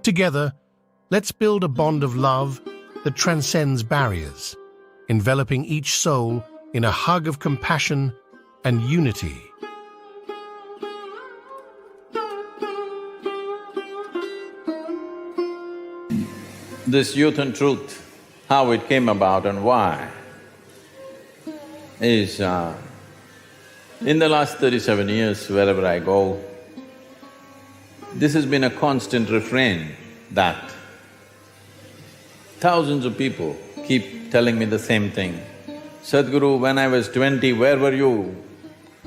Together, let's build a bond of love that transcends barriers, enveloping each soul in a hug of compassion and unity. This youth and truth, how it came about and why, is in the last 37 years, wherever I go, this has been a constant refrain that thousands of people keep telling me the same thing. Sadhguru, when I was 20, where were you?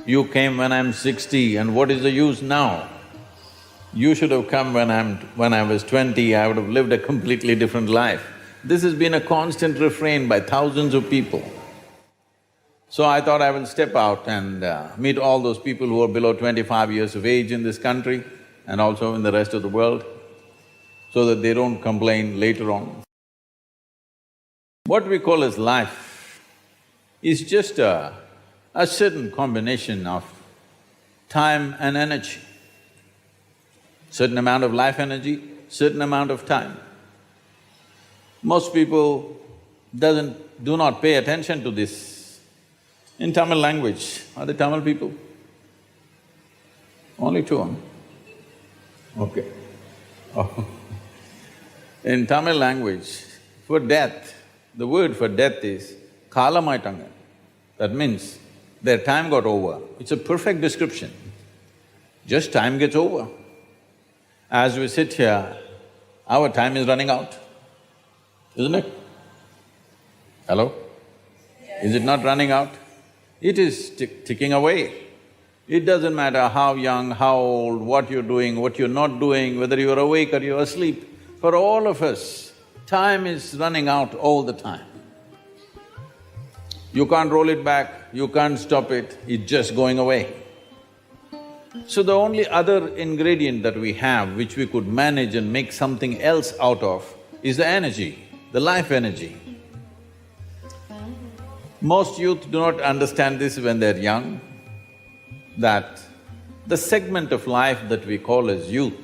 You came when I'm 60, and what is the use now? You should have come when I was 20, I would have lived a completely different life. This has been a constant refrain by thousands of people. So I thought I will step out and meet all those people who are below 25 years of age in this country and also in the rest of the world, so that they don't complain later on. What we call as life is just a certain combination of time and energy. Certain amount of life energy, certain amount of time. Most people do not pay attention to this. In Tamil language, are they Tamil people? Only two, huh? Okay. Oh. In Tamil language, for death, the word for death is kalamaittanga. That means their time got over. It's a perfect description. Just time gets over. As we sit here, our time is running out, isn't it? Hello? Is it not running out? It is ticking away. It doesn't matter how young, how old, what you're doing, what you're not doing, whether you're awake or you're asleep. For all of us, time is running out all the time. You can't roll it back, you can't stop it, it's just going away. So the only other ingredient that we have, which we could manage and make something else out of, is the energy, the life energy. Most youth do not understand this when they're young, that the segment of life that we call as youth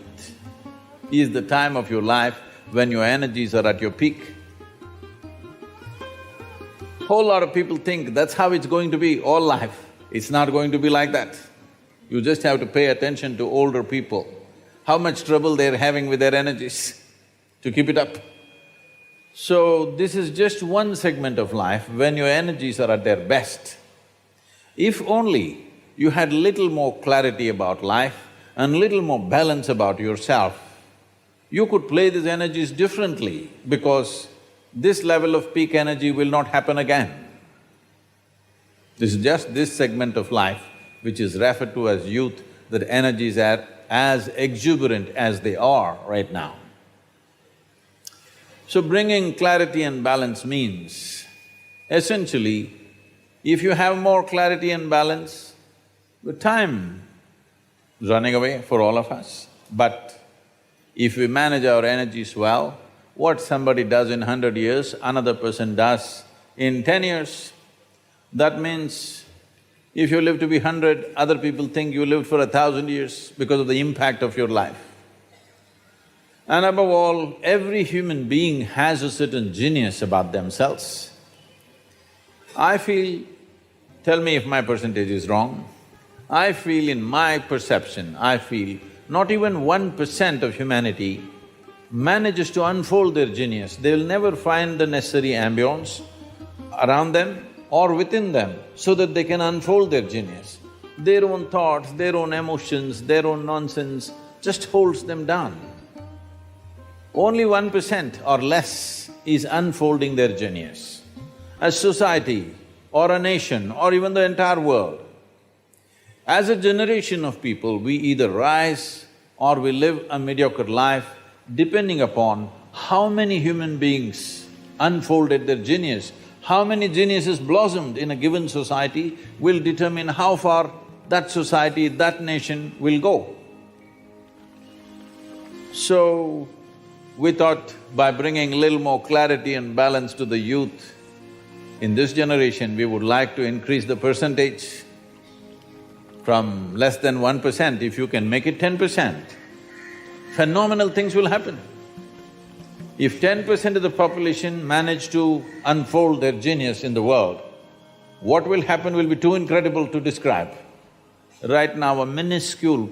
is the time of your life when your energies are at your peak. Whole lot of people think that's how it's going to be all life. It's not going to be like that. You just have to pay attention to older people, how much trouble they're having with their energies to keep it up. So, this is just one segment of life when your energies are at their best. If only you had little more clarity about life and little more balance about yourself, you could play these energies differently because this level of peak energy will not happen again. This is just this segment of life which is referred to as youth, that energies are as exuberant as they are right now. So bringing clarity and balance means, essentially, if you have more clarity and balance, the time is running away for all of us. But if we manage our energies well, what somebody does in 100 years, another person does in 10 years. That means if you live to be 100, other people think you lived for 1,000 years because of the impact of your life. And above all, every human being has a certain genius about themselves. I feel, tell me if my percentage is wrong, I feel in my perception, I feel not even 1% of humanity manages to unfold their genius. They'll never find the necessary ambience around them or within them so that they can unfold their genius. Their own thoughts, their own emotions, their own nonsense just holds them down. Only 1% or less is unfolding their genius. A society or a nation or even the entire world, as a generation of people, we either rise or we live a mediocre life depending upon how many human beings unfolded their genius. How many geniuses blossomed in a given society will determine how far that society, that nation will go. So, we thought by bringing little more clarity and balance to the youth, in this generation we would like to increase the percentage from less than 1%, if you can make it 10%, phenomenal things will happen. If 10% of the population manage to unfold their genius in the world, what will happen will be too incredible to describe. Right now, a minuscule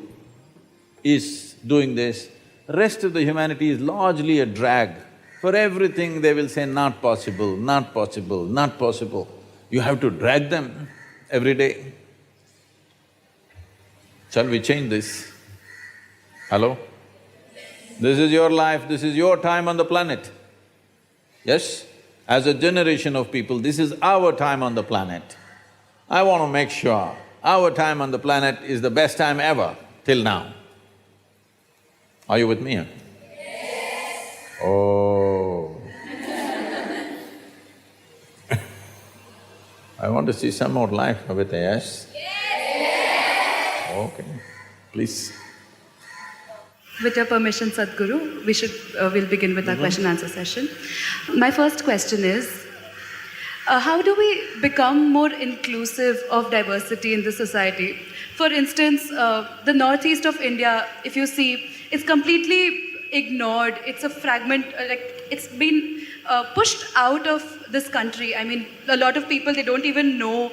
is doing this, rest of the humanity is largely a drag. For everything they will say, not possible, not possible, not possible. You have to drag them every day. Shall we change this? Hello? This is your life, this is your time on the planet. Yes? As a generation of people, this is our time on the planet. I want to make sure our time on the planet is the best time ever till now. Are you with me? Yes. Oh. I want to see some more life with a yes? Yes. Okay, please. With your permission, Sadhguru, we'll begin with our question-answer session. My first question is, how do we become more inclusive of diversity in the society? For instance, the northeast of India, if you see, it's completely ignored. It's a fragment, it's been pushed out of this country. I mean, a lot of people, they don't even know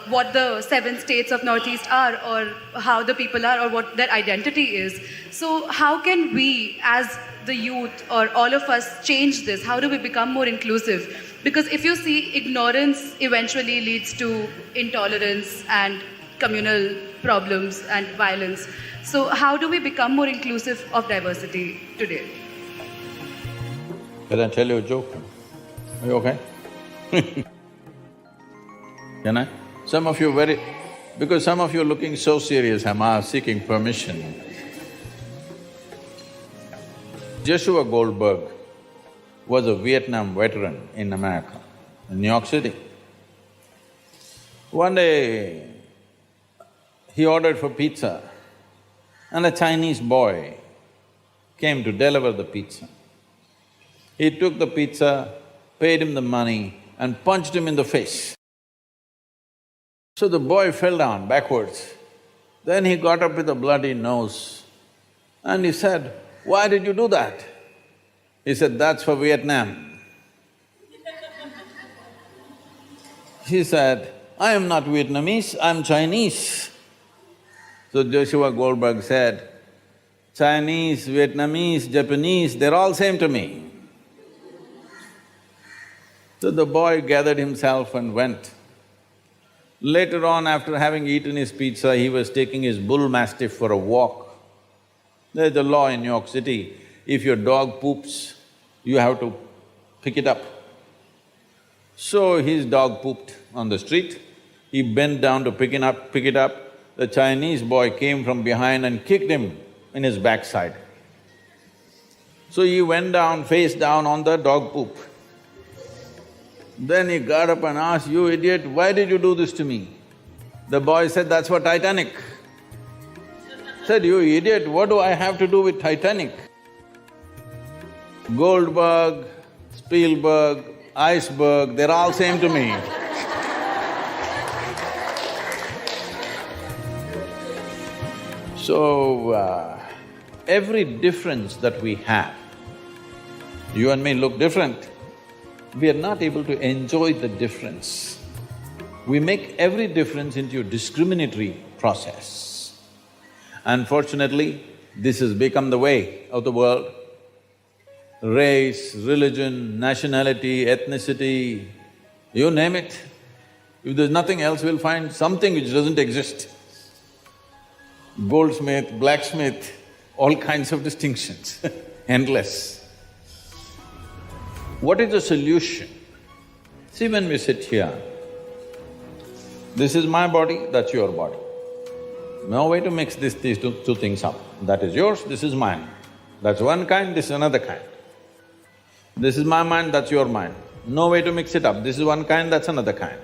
what the 7 states of Northeast are, or how the people are, or what their identity is. So how can we, as the youth, or all of us, change this? How do we become more inclusive? Because if you see, ignorance eventually leads to intolerance and communal problems and violence. So how do we become more inclusive of diversity today? Can I tell you a joke? Are you okay? Can I? Some of you because some of you are looking so serious, I'm seeking permission. Joshua Goldberg was a Vietnam veteran in America, in New York City. One day, he ordered for pizza, and a Chinese boy came to deliver the pizza. He took the pizza, paid him the money, and punched him in the face. So the boy fell down backwards. Then he got up with a bloody nose and he said, "Why did you do that?" He said, "That's for Vietnam." He said, "I am not Vietnamese, I'm Chinese." So Joshua Goldberg said, "Chinese, Vietnamese, Japanese, they're all same to me." So the boy gathered himself and went. Later on, after having eaten his pizza, he was taking his bull mastiff for a walk. There's a law in New York City, if your dog poops, you have to pick it up. So his dog pooped on the street, he bent down to pick it up. The Chinese boy came from behind and kicked him in his backside. So he went down, face down on the dog poop. Then he got up and asked, "You idiot, why did you do this to me?" The boy said, "That's for Titanic." Said, "You idiot, what do I have to do with Titanic?" Goldberg, Spielberg, iceberg, they're all same to me. So, every difference that we have, you and me look different, we are not able to enjoy the difference. We make every difference into a discriminatory process. Unfortunately, this has become the way of the world. Race, religion, nationality, ethnicity, you name it. If there's nothing else, we'll find something which doesn't exist. Goldsmith, blacksmith, all kinds of distinctions, endless. What is the solution? See, when we sit here, this is my body, that's your body. No way to mix these two things up. That is yours, this is mine. That's one kind, this is another kind. This is my mind, that's your mind. No way to mix it up. This is one kind, that's another kind.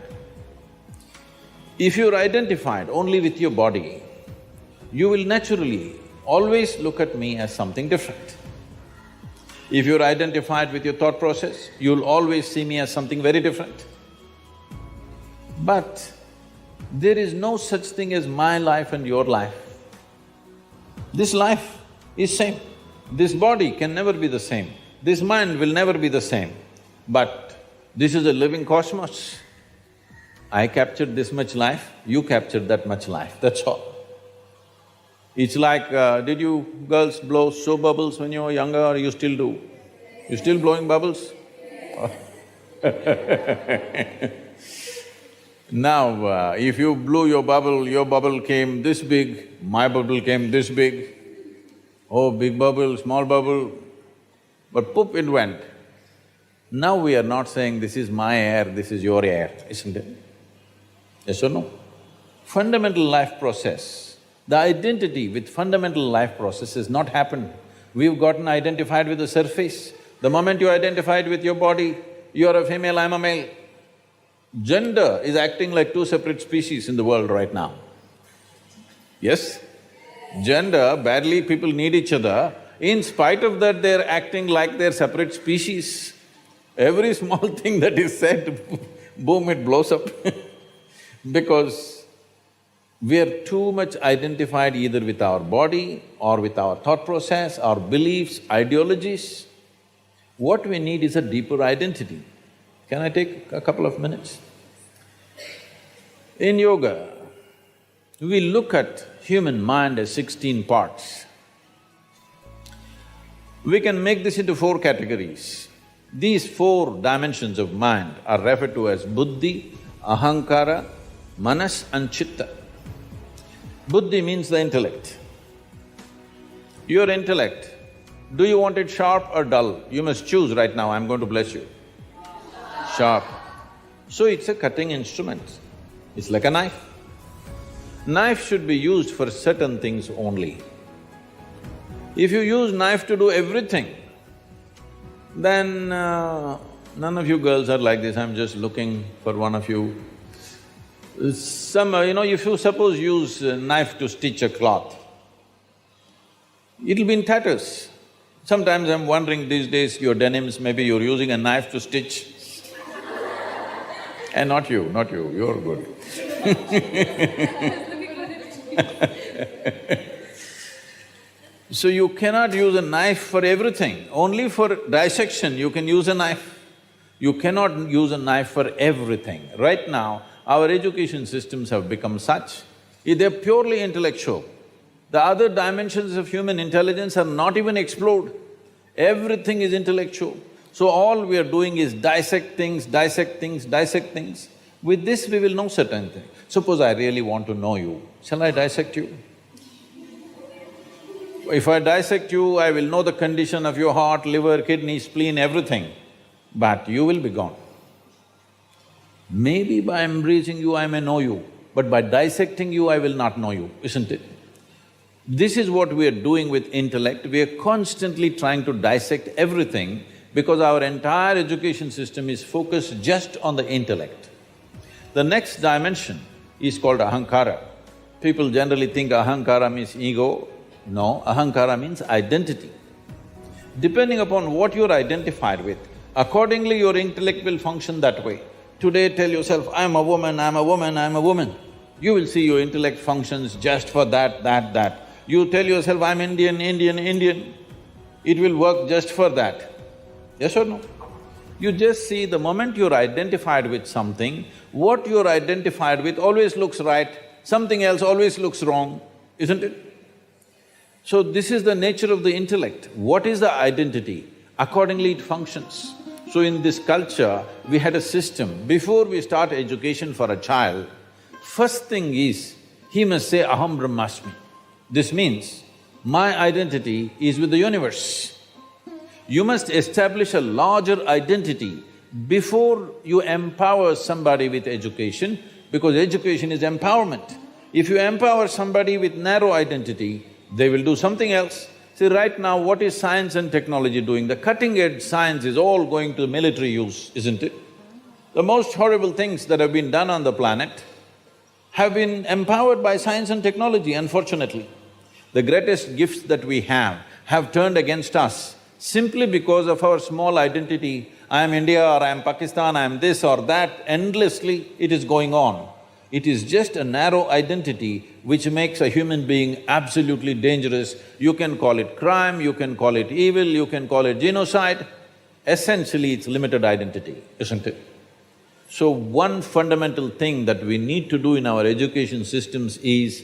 If you're identified only with your body, you will naturally always look at me as something different. If you're identified with your thought process, you'll always see me as something very different. But there is no such thing as my life and your life. This life is same. This body can never be the same. This mind will never be the same, but this is a living cosmos. I captured this much life, you captured that much life, that's all. It's like, did you girls blow soap bubbles when you were younger or you still do? You still blowing bubbles? Now, if you blew your bubble came this big, my bubble came this big. Oh, big bubble, small bubble, but poop, it went. Now we are not saying this is my air, this is your air, isn't it? Yes or no? Fundamental life process, the identity with fundamental life process has not happened. We've gotten identified with the surface. The moment you identified with your body, you're a female, I'm a male. Gender is acting like two separate species in the world right now. Yes? Gender, badly people need each other. In spite of that, they're acting like they're separate species. Every small thing that is said, boom, it blows up because we are too much identified either with our body or with our thought process, our beliefs, ideologies. What we need is a deeper identity. Can I take a couple of minutes? In yoga, we look at human mind as 16 parts. We can make this into 4 categories. These 4 dimensions of mind are referred to as buddhi, ahankara, manas and chitta. Buddhi means the intellect. Your intellect, do you want it sharp or dull? You must choose right now, I'm going to bless you. Sharp. So it's a cutting instrument. It's like a knife. Knife should be used for certain things only. If you use knife to do everything, then none of you girls are like this, I'm just looking for one of you. If you suppose use a knife to stitch a cloth, it'll be in tatters. Sometimes I'm wondering these days, your denims, maybe you're using a knife to stitch. And not you, you're good. So you cannot use a knife for everything, only for dissection you can use a knife. You cannot use a knife for everything. Right now, our education systems have become such, they're purely intellectual. The other dimensions of human intelligence are not even explored. Everything is intellectual. So all we are doing is dissect things, dissect things, dissect things. With this we will know certain things. Suppose I really want to know you, shall I dissect you? If I dissect you, I will know the condition of your heart, liver, kidney, spleen, everything, but you will be gone. Maybe by embracing you I may know you, but by dissecting you I will not know you, isn't it? This is what we are doing with intellect, we are constantly trying to dissect everything because our entire education system is focused just on the intellect. The next dimension is called ahankara. People generally think ahankara means ego. No, ahankara means identity. Depending upon what you're identified with, accordingly your intellect will function that way. Today tell yourself, I'm a woman, I'm a woman, I'm a woman. You will see your intellect functions just for that. You tell yourself, I'm Indian, Indian, it will work just for that. Yes or no? You just see the moment you're identified with something, what you're identified with always looks right, something else always looks wrong, isn't it? So this is the nature of the intellect. What is the identity? Accordingly it functions. So in this culture, we had a system, before we start education for a child, first thing is, he must say, aham brahmasmi. This means, my identity is with the universe. You must establish a larger identity before you empower somebody with education, because education is empowerment. If you empower somebody with narrow identity, they will do something else. See, right now what is science and technology doing? The cutting-edge science is all going to military use, isn't it? The most horrible things that have been done on the planet have been empowered by science and technology, unfortunately. The greatest gifts that we have turned against us simply because of our small identity. I am India or I am Pakistan, I am this or that, endlessly it is going on. It is just a narrow identity which makes a human being absolutely dangerous. You can call it crime, you can call it evil, you can call it genocide. Essentially, it's limited identity, isn't it? So one fundamental thing that we need to do in our education systems is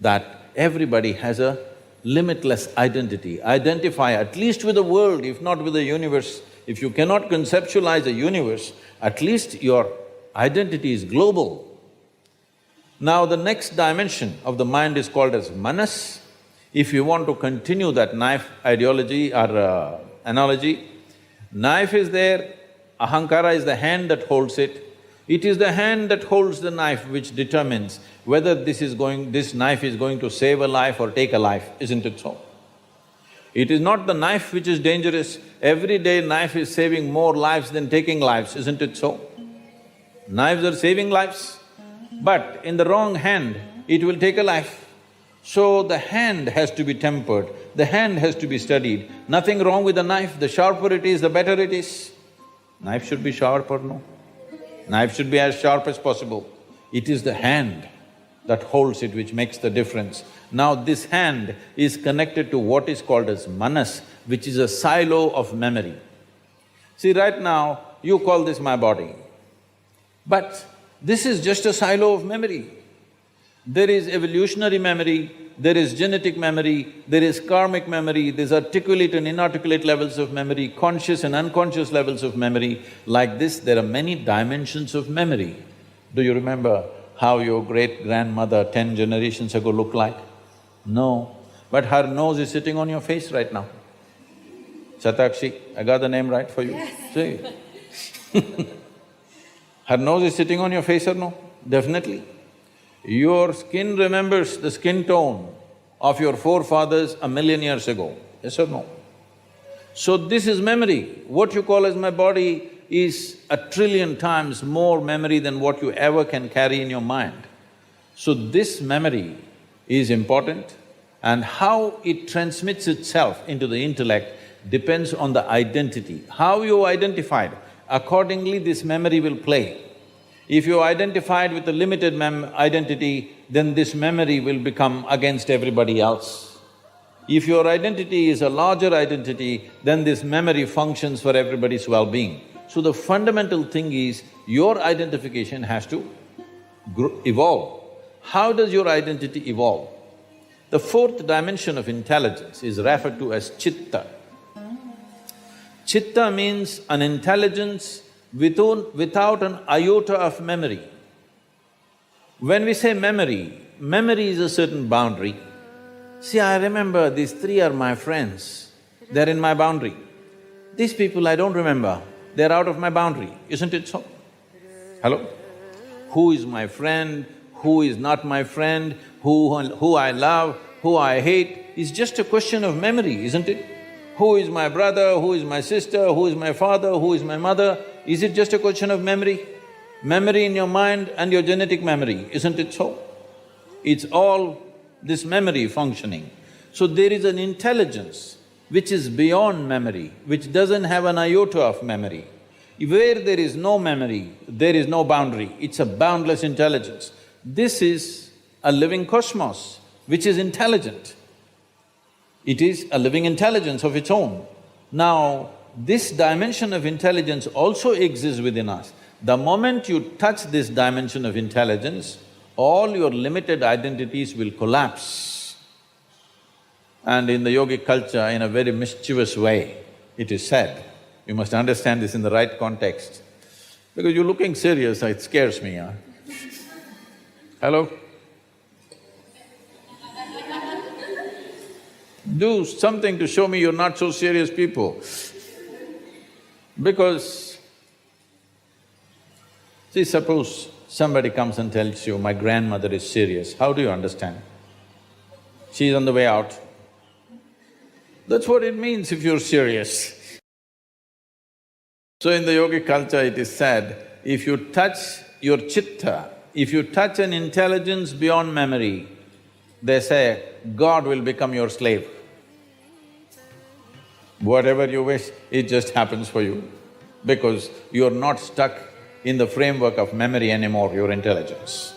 that everybody has a limitless identity. Identify at least with the world, if not with the universe. If you cannot conceptualize a universe, at least your identity is global. Now the next dimension of the mind is called as manas. If you want to continue that knife ideology or analogy, knife is there, ahankara is the hand that holds it. It is the hand that holds the knife which determines whether this knife is going to save a life or take a life, isn't it so? It is not the knife which is dangerous. Every day knife is saving more lives than taking lives, isn't it so? Knives are saving lives, but in the wrong hand, it will take a life. So the hand has to be tempered, the hand has to be studied. Nothing wrong with the knife, the sharper it is, the better it is. Knife should be sharper, no? Knife should be as sharp as possible. It is the hand that holds it which makes the difference. Now this hand is connected to what is called as manas, which is a silo of memory. See, right now, you call this my body, but this is just a silo of memory. There is evolutionary memory, there is genetic memory, there is karmic memory, there's articulate and inarticulate levels of memory, conscious and unconscious levels of memory. Like this, there are many dimensions of memory. Do you remember how your great-grandmother 10 generations ago looked like? No, but her nose is sitting on your face right now. Satakshi, I got the name right for you? Yes. See? Her nose is sitting on your face or no? Definitely. Your skin remembers the skin tone of your forefathers 1,000,000 years ago, yes or no? So this is memory. What you call as my body is 1,000,000,000,000 times more memory than what you ever can carry in your mind. So this memory is important, and how it transmits itself into the intellect depends on the identity. How you identified, accordingly this memory will play. If you identified with a limited identity, then this memory will become against everybody else. If your identity is a larger identity, then this memory functions for everybody's well-being. So the fundamental thing is, your identification has to evolve. How does your identity evolve? The fourth dimension of intelligence is referred to as chitta. Chitta means an intelligence without an iota of memory. When we say memory, memory is a certain boundary. See, I remember these three are my friends, they're in my boundary. These people I don't remember, they're out of my boundary, isn't it so? Hello? Who is my friend, who is not my friend, who I love, who I hate, is just a question of memory, isn't it? Who is my brother, who is my sister, who is my father, who is my mother, is it just a question of memory? Memory in your mind and your genetic memory, isn't it so? It's all this memory functioning. So there is an intelligence which is beyond memory, which doesn't have an iota of memory. Where there is no memory, there is no boundary, it's a boundless intelligence. This is a living cosmos which is intelligent. It is a living intelligence of its own. Now, this dimension of intelligence also exists within us. The moment you touch this dimension of intelligence, all your limited identities will collapse. And in the yogic culture, in a very mischievous way, it is said, you must understand this in the right context, because you're looking serious, it scares me, huh? Hello? Do something to show me you're not so serious people. Because, see, suppose somebody comes and tells you, my grandmother is serious, how do you understand? She's on the way out. That's what it means if you're serious. So in the yogic culture it is said, if you touch your chitta, if you touch an intelligence beyond memory, they say, God will become your slave. Whatever you wish, it just happens for you, because you're not stuck in the framework of memory anymore, your intelligence.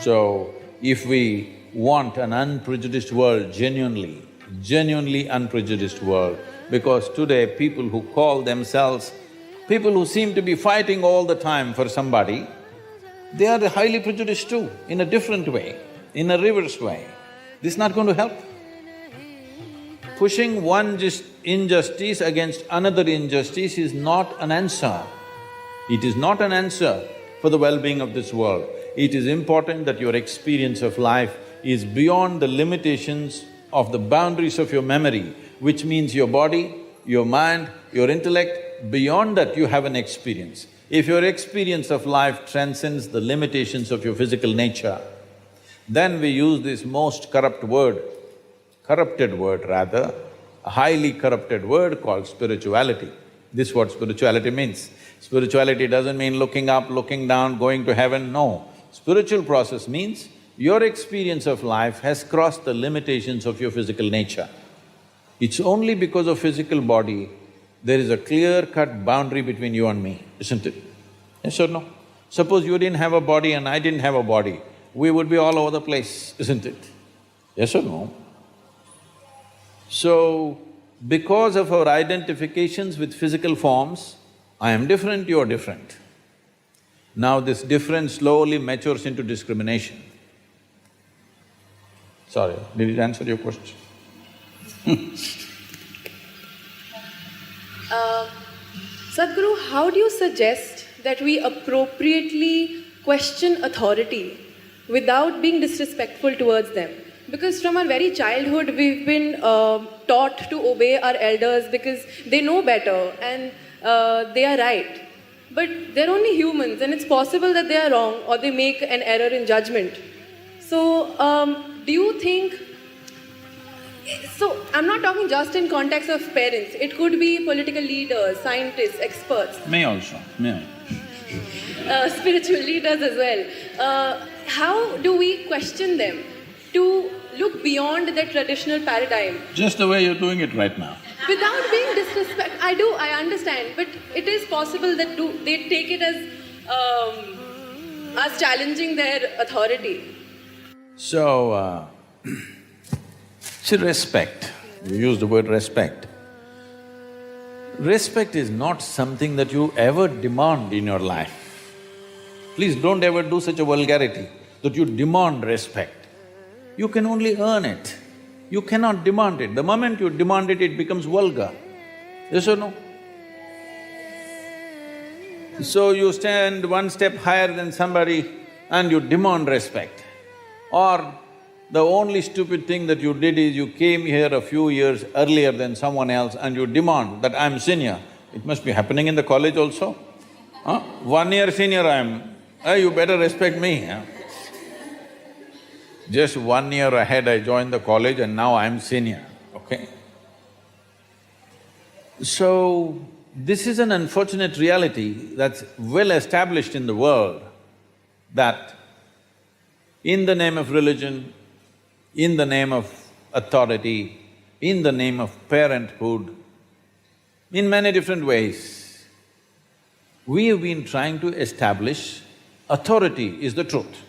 So, if we want an unprejudiced world, genuinely unprejudiced world, because today people who call themselves, people who seem to be fighting all the time for somebody, they are highly prejudiced too, in a different way, in a reverse way. This is not going to help. Pushing one injustice against another injustice is not an answer. It is not an answer for the well-being of this world. It is important that your experience of life is beyond the limitations of the boundaries of your memory, which means your body, your mind, your intellect. Beyond that, you have an experience. If your experience of life transcends the limitations of your physical nature, then we use this most corrupted word rather, a highly corrupted word called spirituality. This is what spirituality means. Spirituality doesn't mean looking up, looking down, going to heaven, no. Spiritual process means your experience of life has crossed the limitations of your physical nature. It's only because of physical body there is a clear-cut boundary between you and me, isn't it? Yes or no? Suppose you didn't have a body and I didn't have a body, we would be all over the place, isn't it? Yes or no? So, because of our identifications with physical forms, I am different, you're different. Now this difference slowly matures into discrimination. Sorry, did it answer your question? Sadhguru, how do you suggest that we appropriately question authority without being disrespectful towards them? Because from our very childhood, we've been taught to obey our elders because they know better and they are right. But they're only humans and it's possible that they are wrong or they make an error in judgment. So, do you think… So, I'm not talking just in context of parents. It could be political leaders, scientists, experts. Me also, me. Spiritual leaders as well. How do we question them to look beyond their traditional paradigm? Just the way you're doing it right now. Without being disrespectful. I understand, but it is possible that they take it as challenging their authority. So, see, respect, you use the word respect. Respect is not something that you ever demand in your life. Please don't ever do such a vulgarity that you demand respect. You can only earn it. You cannot demand it. The moment you demand it, it becomes vulgar. Yes or no? So you stand one step higher than somebody and you demand respect. Or the only stupid thing that you did is you came here a few years earlier than someone else and you demand that I'm senior. It must be happening in the college also. 1 year senior I am, you better respect me. Just 1 year ahead I joined the college and now I'm senior, okay? So, this is an unfortunate reality that's well established in the world, that in the name of religion, in the name of authority, in the name of parenthood, in many different ways, we have been trying to establish authority is the truth.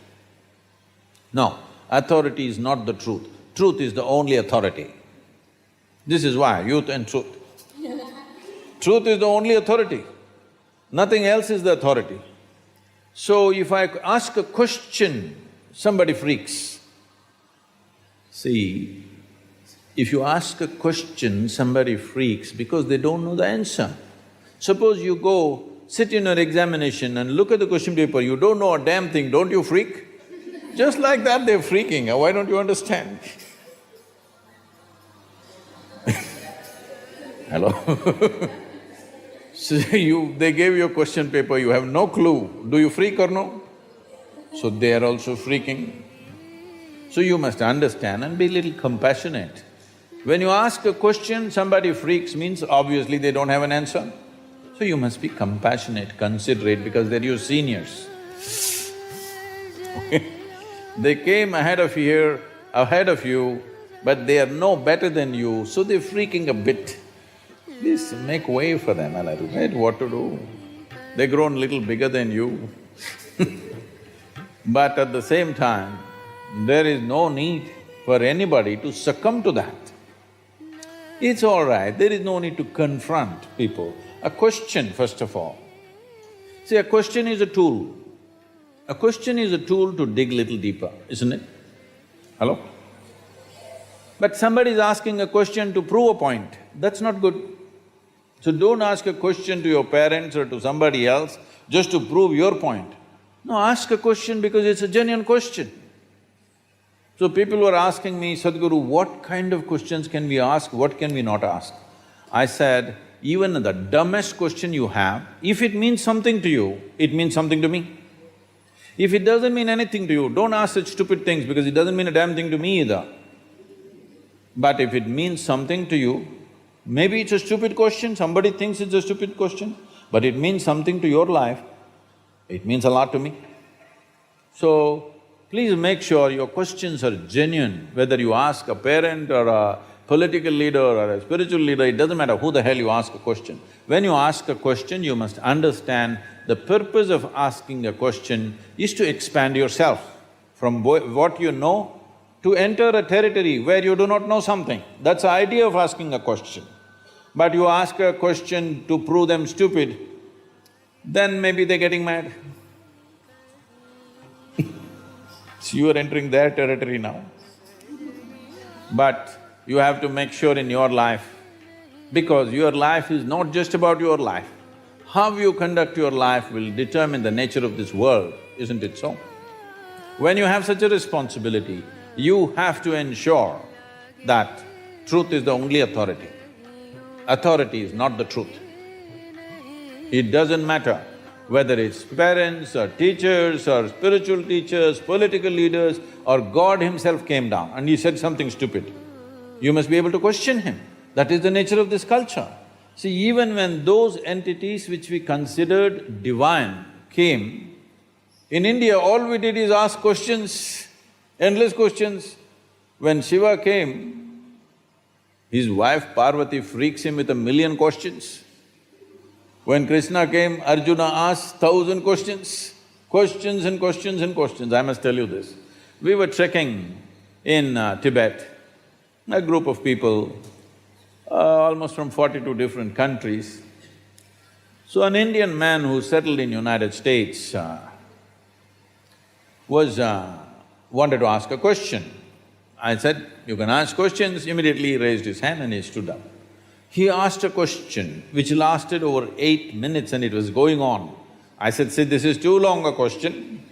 No, authority is not the truth. Truth is the only authority. This is why, youth and truth. Truth is the only authority. Nothing else is the authority. So if I ask a question, somebody freaks. See, if you ask a question, somebody freaks because they don't know the answer. Suppose you go, sit in your examination and look at the question paper, you don't know a damn thing, don't you freak? Just like that they're freaking, why don't you understand? Hello? So they gave you a question paper, you have no clue, do you freak or no? So they are also freaking. So you must understand and be a little compassionate. When you ask a question, somebody freaks means obviously they don't have an answer. So you must be compassionate, considerate because they're your seniors. Okay? They came ahead of you, but they are no better than you, so they're freaking a bit. Please make way for them a little bit, what to do? They've grown little bigger than you. But at the same time, there is no need for anybody to succumb to that. It's all right, there is no need to confront people. A question, first of all. See, a question is a tool. A question is a tool to dig little deeper, isn't it? Hello? But somebody is asking a question to prove a point, that's not good. So don't ask a question to your parents or to somebody else just to prove your point. No, ask a question because it's a genuine question. So people were asking me, Sadhguru, what kind of questions can we ask, what can we not ask? I said, even the dumbest question you have, if it means something to you, it means something to me. If it doesn't mean anything to you, don't ask such stupid things because it doesn't mean a damn thing to me either. But if it means something to you, maybe it's a stupid question, somebody thinks it's a stupid question, but it means something to your life, it means a lot to me. So, please make sure your questions are genuine, whether you ask a parent or a political leader or a spiritual leader, it doesn't matter who the hell you ask a question. When you ask a question, you must understand the purpose of asking a question is to expand yourself from what you know to enter a territory where you do not know something. That's the idea of asking a question. But you ask a question to prove them stupid, then maybe they're getting mad. So you are entering their territory now. But you have to make sure in your life, because your life is not just about your life. How you conduct your life will determine the nature of this world, isn't it so? When you have such a responsibility, you have to ensure that truth is the only authority. Authority is not the truth. It doesn't matter whether it's parents or teachers or spiritual teachers, political leaders, or God himself came down and he said something stupid. You must be able to question him. That is the nature of this culture. See, even when those entities which we considered divine came, in India all we did is ask questions, endless questions. When Shiva came, his wife Parvati freaks him with 1,000,000 questions. When Krishna came, Arjuna asked 1,000 questions, questions and questions and questions. I must tell you this. We were trekking in Tibet, a group of people, almost from 42 different countries. So an Indian man who settled in United States wanted to ask a question. I said, you can ask questions. Immediately he raised his hand and he stood up. He asked a question which lasted over 8 minutes and it was going on. I said, see, this is too long a question.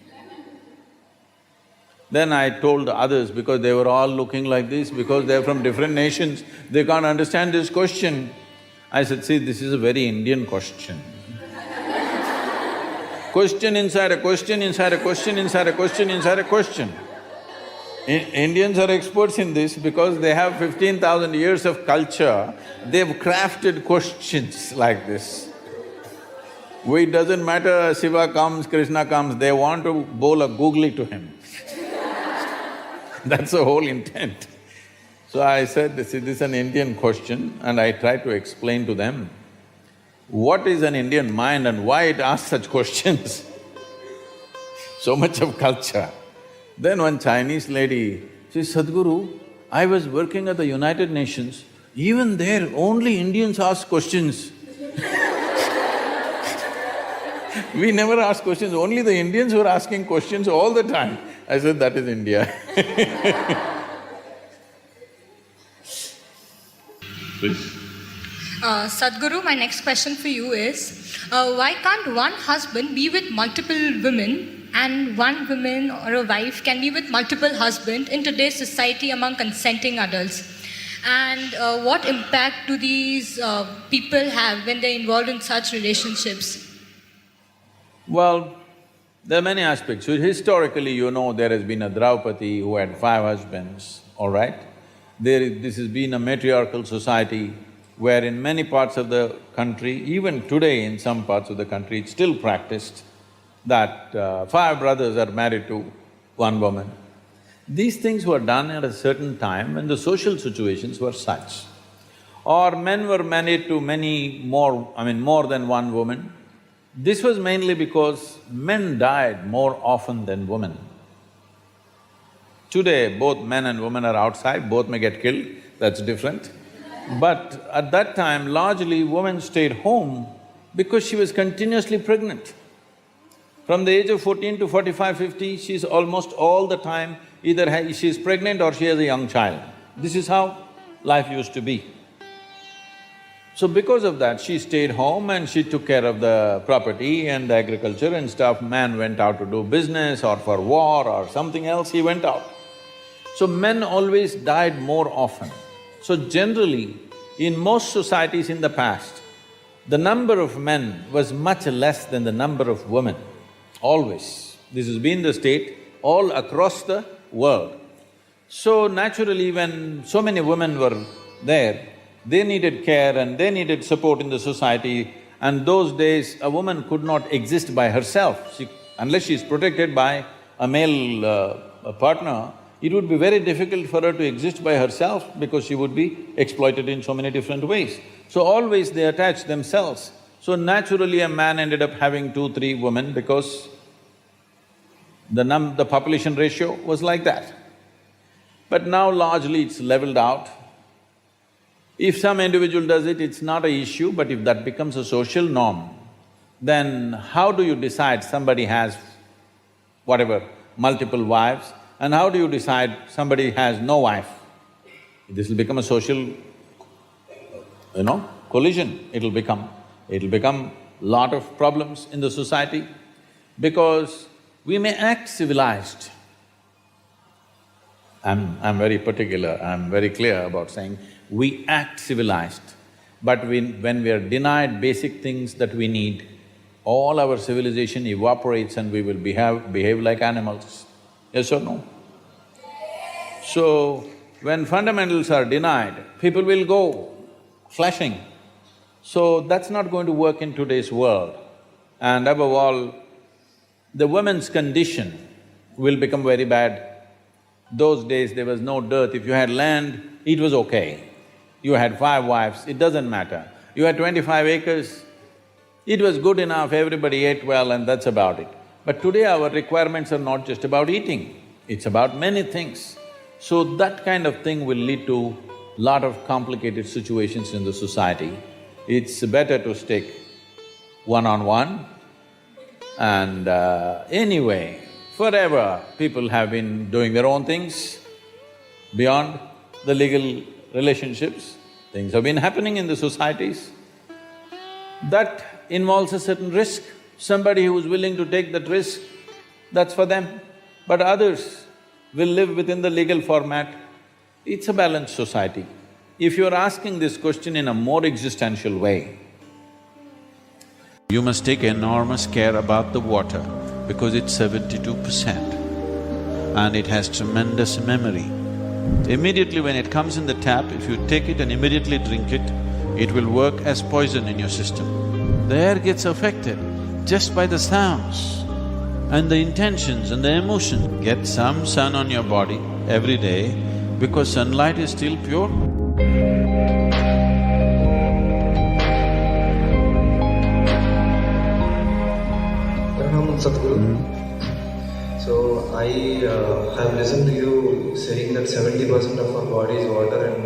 Then I told others, because they were all looking like this, because they're from different nations, they can't understand this question. I said, see, this is a very Indian question. Question inside a question, inside a question, inside a question, inside a question. Indians are experts in this because they have 15,000 years of culture, they've crafted questions like this. It doesn't matter Shiva comes, Krishna comes, they want to bowl a googly to him. That's the whole intent. So I said, see, this is an Indian question, and I tried to explain to them what is an Indian mind and why it asks such questions. So much of culture. Then one Chinese lady says, Sadhguru, I was working at the United Nations, even there only Indians ask questions. We never ask questions, only the Indians were asking questions all the time. I said, that is India. Please. Sadhguru, my next question for you is, why can't one husband be with multiple women and one woman or a wife can be with multiple husbands in today's society among consenting adults? And what impact do these people have when they're involved in such relationships? Well, there are many aspects. So historically, you know, there has been a Draupadi who had 5 husbands, all right? This has been a matriarchal society where in many parts of the country, even today in some parts of the country, it's still practiced that 5 brothers are married to 1 woman. These things were done at a certain time when the social situations were such. Or men were married to more than 1 woman, This was mainly because men died more often than women. Today, both men and women are outside, both may get killed, that's different. But at that time, largely women stayed home because she was continuously pregnant. From the age of 14 to 45, 50, she's almost all the time either she's pregnant or she has a young child. This is how life used to be. So because of that, she stayed home and she took care of the property and the agriculture and stuff. Man went out to do business or for war or something else, he went out. So men always died more often. So generally, in most societies in the past, the number of men was much less than the number of women, always. This has been the state all across the world. So naturally, when so many women were there, they needed care and they needed support in the society, and those days a woman could not exist by herself. Unless she's protected by a male partner, it would be very difficult for her to exist by herself because she would be exploited in so many different ways. So always they attached themselves. So naturally a man ended up having 2, 3 women because the population ratio was like that. But now largely it's leveled out. If some individual does it, it's not an issue, but if that becomes a social norm, then how do you decide somebody has whatever, multiple wives, and how do you decide somebody has no wife? This will become a social, collision, it'll become lot of problems in the society because we may act civilized. I'm very particular, I'm very clear about saying we act civilized, but when we are denied basic things that we need, all our civilization evaporates and we will behave like animals. Yes or no? So, when fundamentals are denied, people will go flashing. So, that's not going to work in today's world. And above all, the woman's condition will become very bad. Those days there was no dearth, if you had land, it was okay. You had 5 wives, it doesn't matter. You had 25 acres, it was good enough, everybody ate well and that's about it. But today our requirements are not just about eating, it's about many things. So that kind of thing will lead to lot of complicated situations in the society. It's better to stick one-on-one and anyway, forever people have been doing their own things beyond the legal relationships. Things have been happening in the societies. That involves a certain risk. Somebody who is willing to take that risk, that's for them. But others will live within the legal format. It's a balanced society. If you're asking this question in a more existential way, you must take enormous care about the water because it's 72% and it has tremendous memory. Immediately when it comes in the tap, if you take it and immediately drink it, it will work as poison in your system. The air gets affected just by the sounds and the intentions and the emotions. Get some sun on your body every day because sunlight is still pure. Sadhguru. So I have listened to you saying that 70% of our body is water, and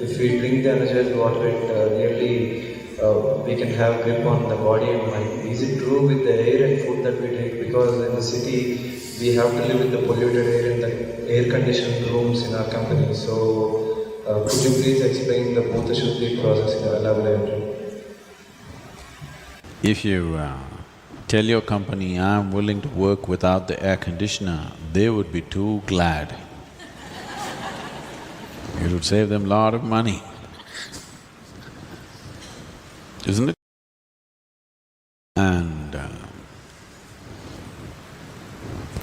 if we drink the energized water, it really we can have grip on the body and mind. Is it true with the air and food that we take? Because in the city we have to live with the polluted air and the air-conditioned rooms in our company. So could you please explain the both the Shuddhi process in a laboratory? If you tell your company, I'm willing to work without the air conditioner, they would be too glad. It would save them a lot of money, isn't it? And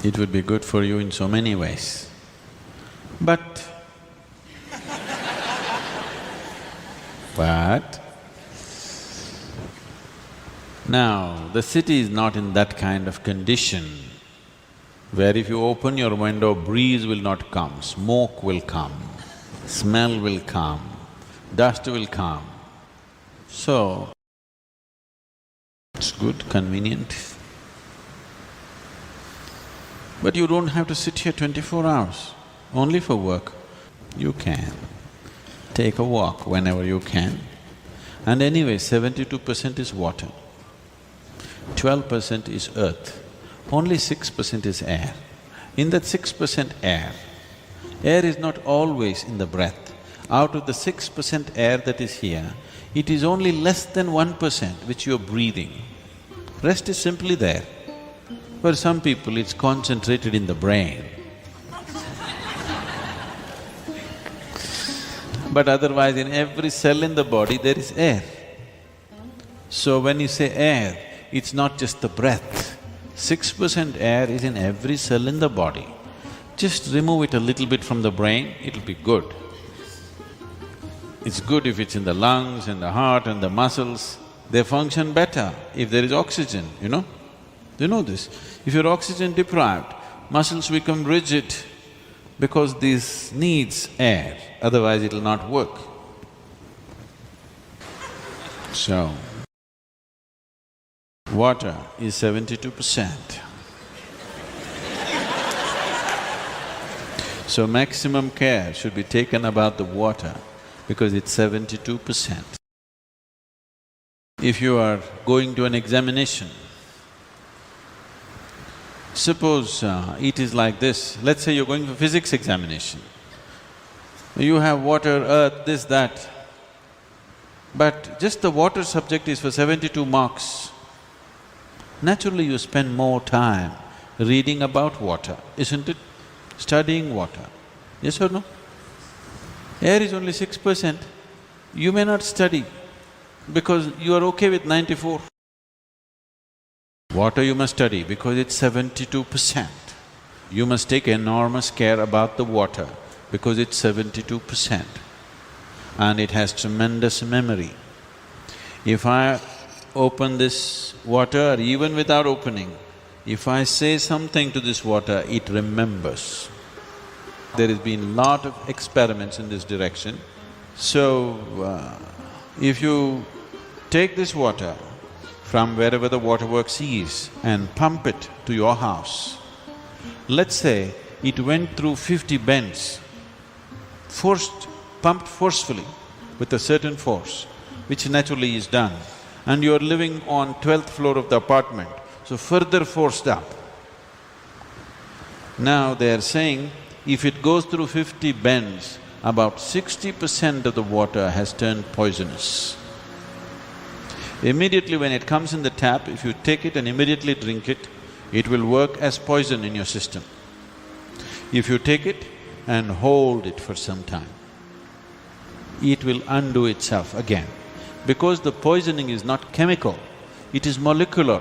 it would be good for you in so many ways. But now, the city is not in that kind of condition where if you open your window, breeze will not come, smoke will come, smell will come, dust will come. So, It's good, convenient. But you don't have to sit here 24 hours only for work. You can take a walk whenever you can. And anyway, 72% is water, 12% is earth, only 6% is air. In that 6% air is not always in the breath. Out of the 6% air that is here, it is only less than 1% which you're breathing. Rest is simply there. For some people, it's concentrated in the brain. But otherwise, in every cell in the body, there is air. So when you say air, it's not just the breath. 6% air is in every cell in the body. Just remove it a little bit from the brain, it'll be good. It's good if it's in the lungs and the heart and the muscles. They function better if there is oxygen, you know? Do you know this? If you're oxygen deprived, muscles become rigid because this needs air, otherwise it'll not work. So, water is 72%. So maximum care should be taken about the water because it's 72%. If you are going to an examination, suppose it is like this, let's say you're going for physics examination. You have water, earth, this, that, but just the water subject is for 72 marks. Naturally you spend more time reading about water, isn't it? Studying water, yes or no? Air is only 6%, you may not study because you are okay with 94. Water you must study because it's 72%. You must take enormous care about the water because it's 72%. And it has tremendous memory. If I open this water, even without opening, if I say something to this water, it remembers. There has been lot of experiments in this direction. So, if you take this water from wherever the waterworks is and pump it to your house, let's say it went through 50 bends, pumped forcefully with a certain force, which naturally is done, and you are living on 12th floor of the apartment, so further forced up. Now they are saying, if it goes through 50 bends, about 60% of the water has turned poisonous. Immediately when it comes in the tap, if you take it and immediately drink it, it will work as poison in your system. If you take it and hold it for some time, it will undo itself again. Because the poisoning is not chemical, it is molecular.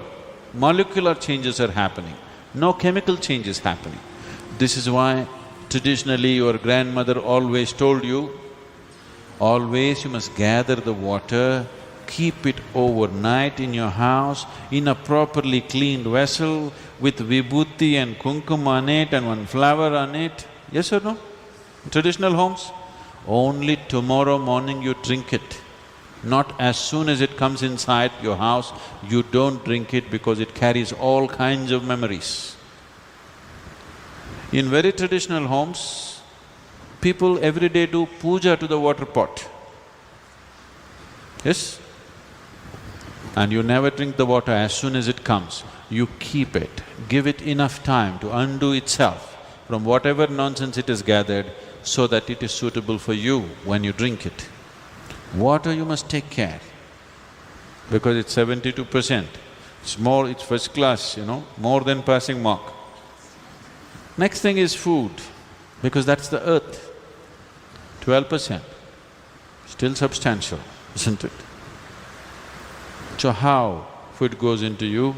Molecular changes are happening, no chemical change is happening. This is why traditionally your grandmother always told you, always you must gather the water, keep it overnight in your house in a properly cleaned vessel with vibhuti and kumkum on it and one flower on it. Yes or no? Traditional homes, only tomorrow morning you drink it. Not as soon as it comes inside your house, you don't drink it because it carries all kinds of memories. In very traditional homes, people every day do puja to the water pot. Yes? And you never drink the water as soon as it comes. You keep it, give it enough time to undo itself from whatever nonsense it has gathered so that it is suitable for you when you drink it. Water you must take care because it's 72%. It's first class, you know, more than passing mark. Next thing is food, because that's the earth, 12%, still substantial, isn't it? So how food goes into you,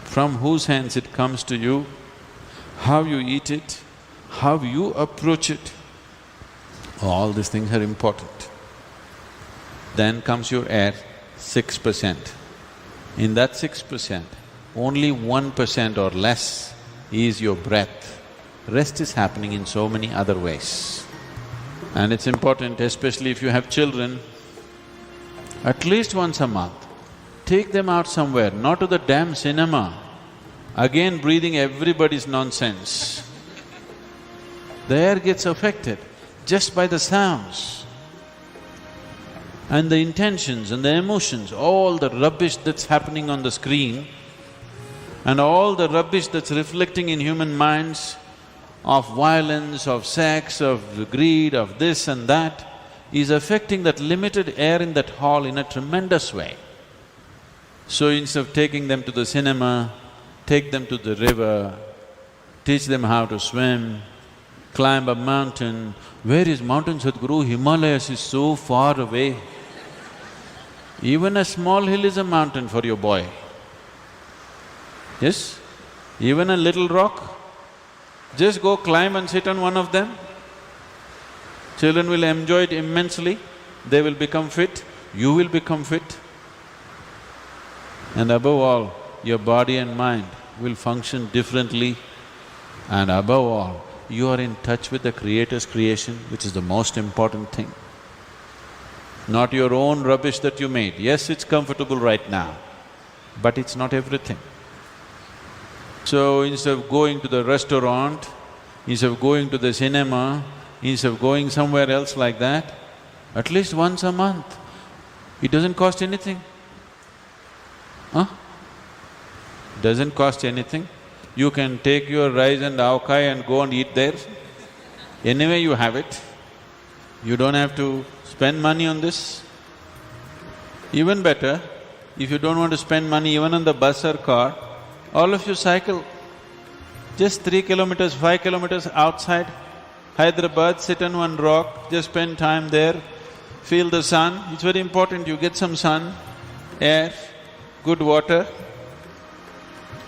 from whose hands it comes to you, how you eat it, how you approach it, all these things are important. Then comes your air, 6%. In that 6%, only 1% or less is your breath. Rest is happening in so many other ways. And it's important, especially if you have children, at least once a month, Take them out somewhere, not to the damn cinema, again breathing everybody's nonsense. The air gets affected just by the sounds. And the intentions and the emotions, all the rubbish that's happening on the screen and all the rubbish that's reflecting in human minds of violence, of sex, of greed, of this and that, is affecting that limited air in that hall in a tremendous way. So instead of taking them to the cinema, take them to the river, teach them how to swim, climb a mountain. Where is mountain, Sadhguru? Himalayas is so far away. Even a small hill is a mountain for your boy. Yes? Even a little rock, just go climb and sit on one of them. Children will enjoy it immensely, they will become fit, you will become fit. And above all, your body and mind will function differently. And above all, you are in touch with the Creator's creation, which is the most important thing. Not your own rubbish that you made. Yes, it's comfortable right now, but it's not everything. So instead of going to the restaurant, instead of going to the cinema, instead of going somewhere else like that, at least once a month, it doesn't cost anything. Huh? Doesn't cost anything. You can take your rice and avkai and go and eat there. Anyway you have it. You don't have to spend money on this. Even better, if you don't want to spend money even on the bus or car, all of you cycle. Just 3 kilometers, 5 kilometers outside Hyderabad, sit on one rock, just spend time there, feel the sun. It's very important you get some sun, air, good water.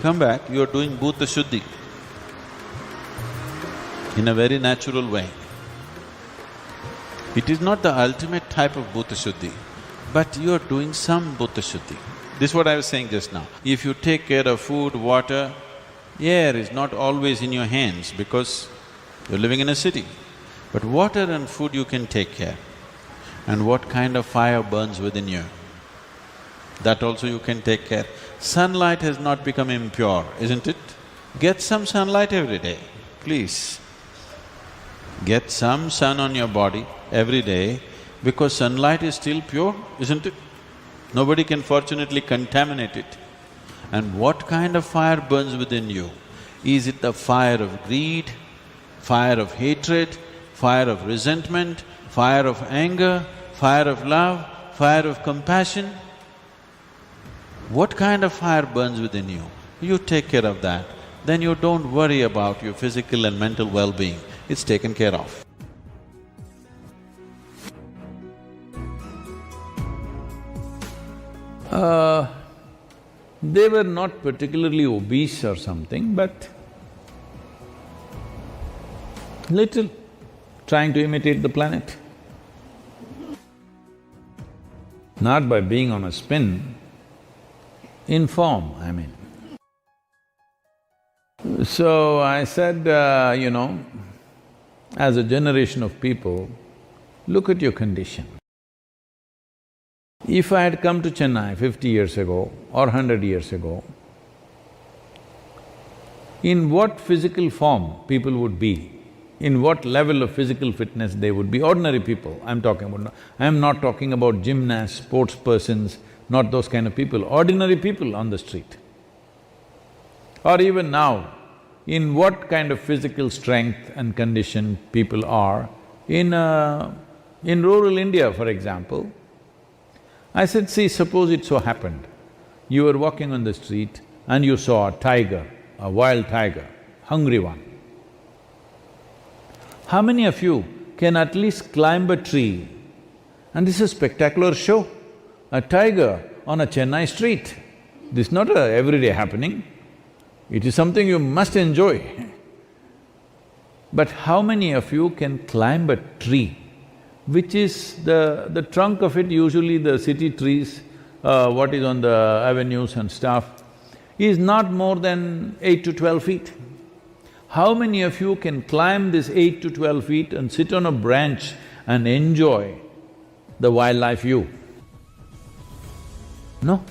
Come back, you are doing Bhuta Shuddhi in a very natural way. It is not the ultimate type of Bhuta Shuddhi, but you are doing some Bhuta Shuddhi. This is what I was saying just now. If you take care of food, water, air is not always in your hands because you're living in a city. But water and food you can take care. And what kind of fire burns within you, that also you can take care. Sunlight has not become impure, isn't it? Get some sunlight every day, please. Get some sun on your body every day because sunlight is still pure, isn't it? Nobody can fortunately contaminate it. And what kind of fire burns within you? Is it the fire of greed, fire of hatred, fire of resentment, fire of anger, fire of love, fire of compassion? What kind of fire burns within you? You take care of that, then you don't worry about your physical and mental well-being, it's taken care of. They were not particularly obese or something, but little, trying to imitate the planet. Not by being on a spin, in form, I mean. So I said, as a generation of people, look at your condition. If I had come to Chennai 50 years ago or 100 years ago, in what physical form people would be, in what level of physical fitness they would be, ordinary people I'm talking about. I'm not talking about gymnasts, sports persons, not those kind of people, ordinary people on the street. Or even now, in what kind of physical strength and condition people are in rural India, for example. I said, see, suppose it so happened, you were walking on the street and you saw a tiger, a wild tiger, hungry one. How many of you can at least climb a tree? And this is a spectacular show, a tiger on a Chennai street. This is not a everyday happening, it is something you must enjoy. But how many of you can climb a tree, which is the trunk of it, usually the city trees, what is on the avenues and stuff, is not more than 8 to 12 feet. How many of you can climb this 8 to 12 feet and sit on a branch and enjoy the wildlife view? No.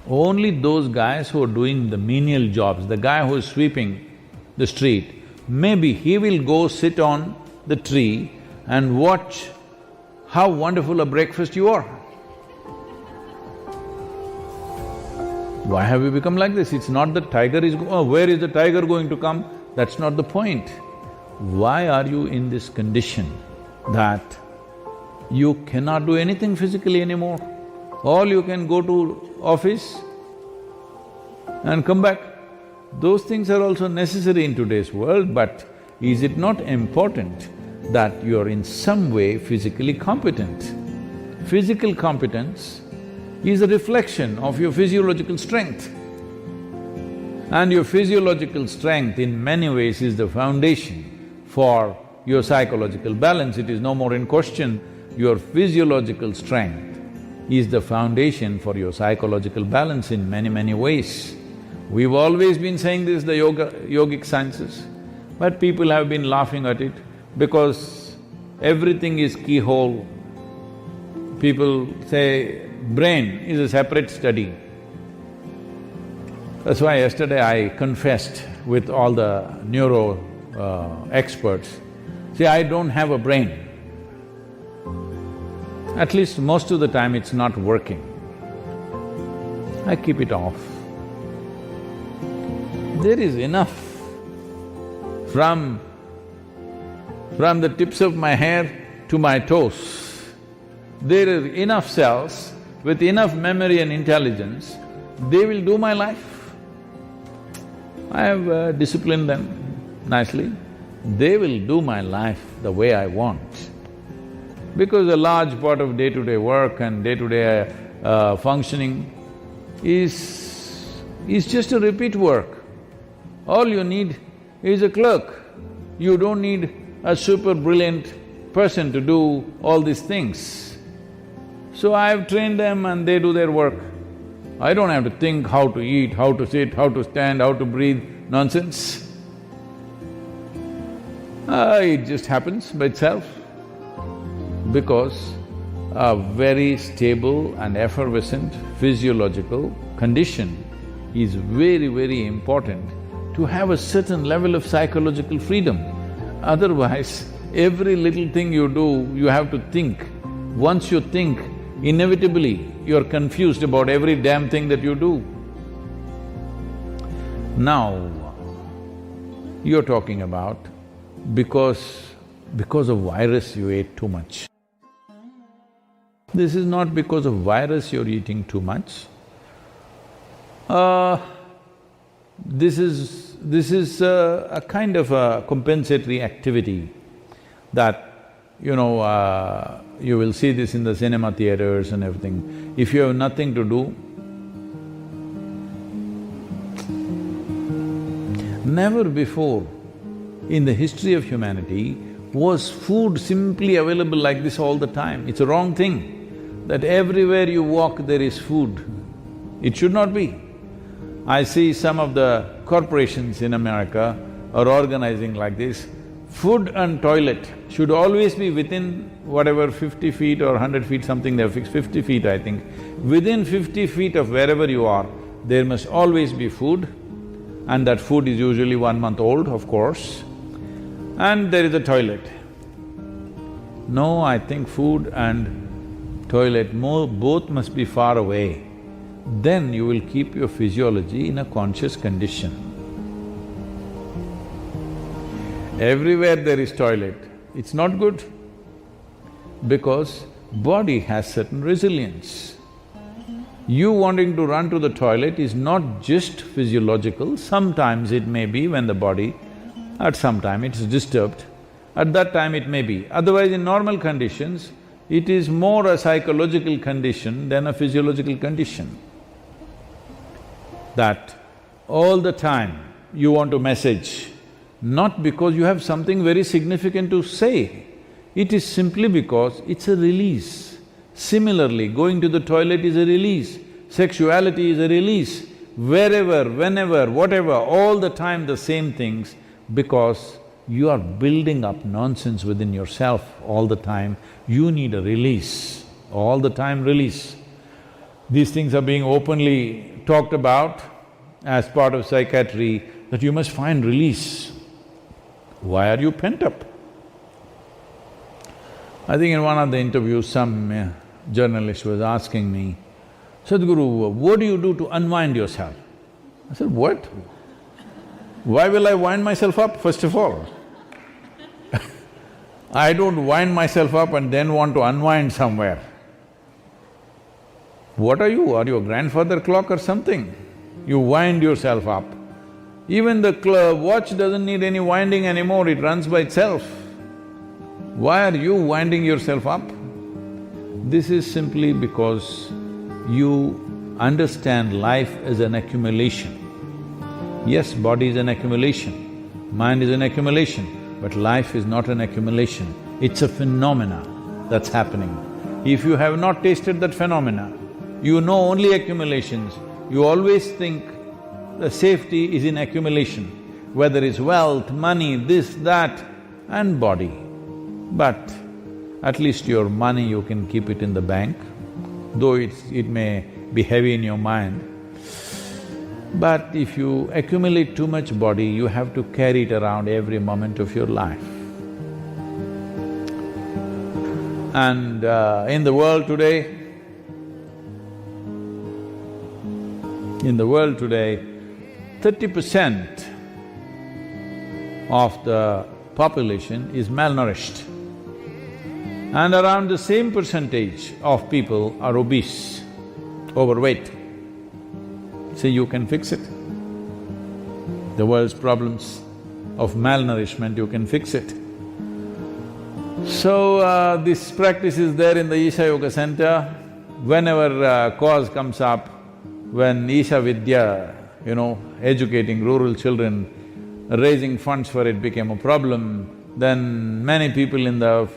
Only those guys who are doing the menial jobs, the guy who is sweeping the street, maybe he will go sit on the tree and watch how wonderful a breakfast you are. Why have we become like this? It's not that tiger is… where is the tiger going to come? That's not the point. Why are you in this condition that you cannot do anything physically anymore? All you can go to office and come back. Those things are also necessary in today's world, but is it not important that you're in some way physically competent? Physical competence is a reflection of your physiological strength. And your physiological strength in many ways is the foundation for your psychological balance. It is no more in question. Your physiological strength is the foundation for your psychological balance in many, many ways. We've always been saying this, the yogic sciences, but people have been laughing at it because everything is keyhole. People say brain is a separate study. That's why yesterday I confessed with all the neuro experts, see, I don't have a brain. At least most of the time it's not working. I keep it off. There is enough from the tips of my hair to my toes. There are enough cells with enough memory and intelligence, they will do my life. I have disciplined them nicely. They will do my life the way I want. Because a large part of day-to-day work and day-to-day functioning is just a repeat work. All you need is a clerk. You don't need a super brilliant person to do all these things. So I've trained them and they do their work. I don't have to think how to eat, how to sit, how to stand, how to breathe, nonsense. It just happens by itself. Because a very stable and effervescent physiological condition is very, very important to have a certain level of psychological freedom. Otherwise, every little thing you do, you have to think. Once you think, inevitably you're confused about every damn thing that you do. Now, you're talking about because of virus you ate too much. This is not because of virus you're eating too much. This is a kind of a compensatory activity that, you will see this in the cinema theaters and everything. If you have nothing to do, never before in the history of humanity was food simply available like this all the time. It's a wrong thing that everywhere you walk there is food. It should not be. I see some of the corporations in America are organizing like this. Food and toilet should always be within whatever 50 feet or 100 feet, something they've fixed, 50 feet I think. Within 50 feet of wherever you are, there must always be food, and that food is usually 1 month old, of course, and there is a toilet. No, I think food and toilet both must be far away. Then you will keep your physiology in a conscious condition. Everywhere there is toilet, it's not good because body has certain resilience. You wanting to run to the toilet is not just physiological, sometimes it may be when the body, at some time it's disturbed, at that time it may be. Otherwise, in normal conditions, it is more a psychological condition than a physiological condition. That all the time you want to message, not because you have something very significant to say, it is simply because it's a release. Similarly, going to the toilet is a release, sexuality is a release, wherever, whenever, whatever, all the time the same things, because you are building up nonsense within yourself all the time, you need a release, all the time release. These things are being openly talked about as part of psychiatry, that you must find release. Why are you pent up? I think in one of the interviews, some journalist was asking me, Sadhguru, what do you do to unwind yourself? I said, what? Why will I wind myself up, first of all? I don't wind myself up and then want to unwind somewhere. What are you? Are you a grandfather clock or something? You wind yourself up. Even the watch doesn't need any winding anymore, it runs by itself. Why are you winding yourself up? This is simply because you understand life as an accumulation. Yes, body is an accumulation, mind is an accumulation, but life is not an accumulation, it's a phenomena that's happening. If you have not tasted that phenomena, you know only accumulations, you always think the safety is in accumulation, whether it's wealth, money, this, that, and body. But at least your money you can keep it in the bank, though it may be heavy in your mind. But if you accumulate too much body, you have to carry it around every moment of your life. And in the world today, 30% of the population is malnourished. And around the same percentage of people are obese, overweight. See, you can fix it. The world's problems of malnourishment, you can fix it. So, this practice is there in the Isha Yoga Center. Whenever cause comes up, when Isha Vidya, educating rural children, raising funds for it became a problem, then many people in the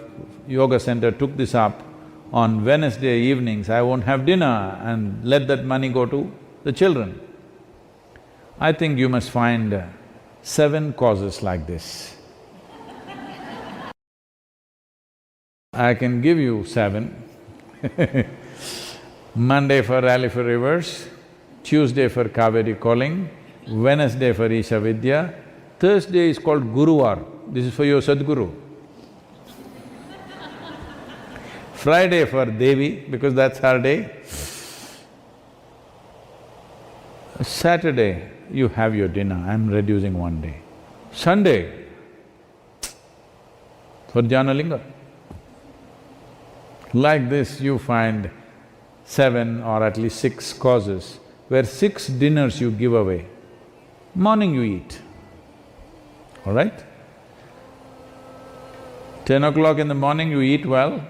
yoga center took this up. On Wednesday evenings, I won't have dinner and let that money go to the children. I think you must find 7 causes like this. I can give you 7. Monday for Rally for Rivers, Tuesday for Kaveri Calling, Wednesday for Isha Vidya, Thursday is called Guruvar, this is for your Sadhguru. Friday for Devi, because that's her day. Saturday, you have your dinner, I'm reducing one day. Sunday, for Janalinga. Like this, you find 7 or at least 6 causes, where 6 dinners you give away. Morning you eat, all right? 10 o'clock in the morning you eat well,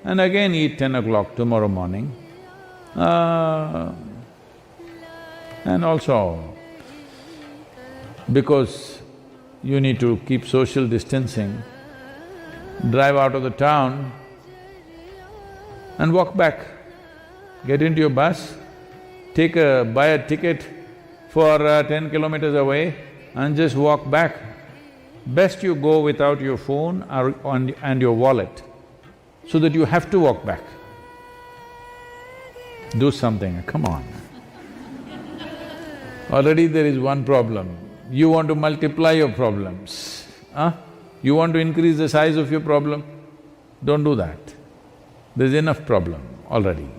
and again eat 10 o'clock tomorrow morning. And also, because you need to keep social distancing, drive out of the town and walk back. Get into your bus, buy a ticket for 10 kilometers away and just walk back. Best you go without your phone and your wallet, so that you have to walk back. Do something, come on. Already there is one problem. You want to multiply your problems, huh? You want to increase the size of your problem? Don't do that. There's enough problem already.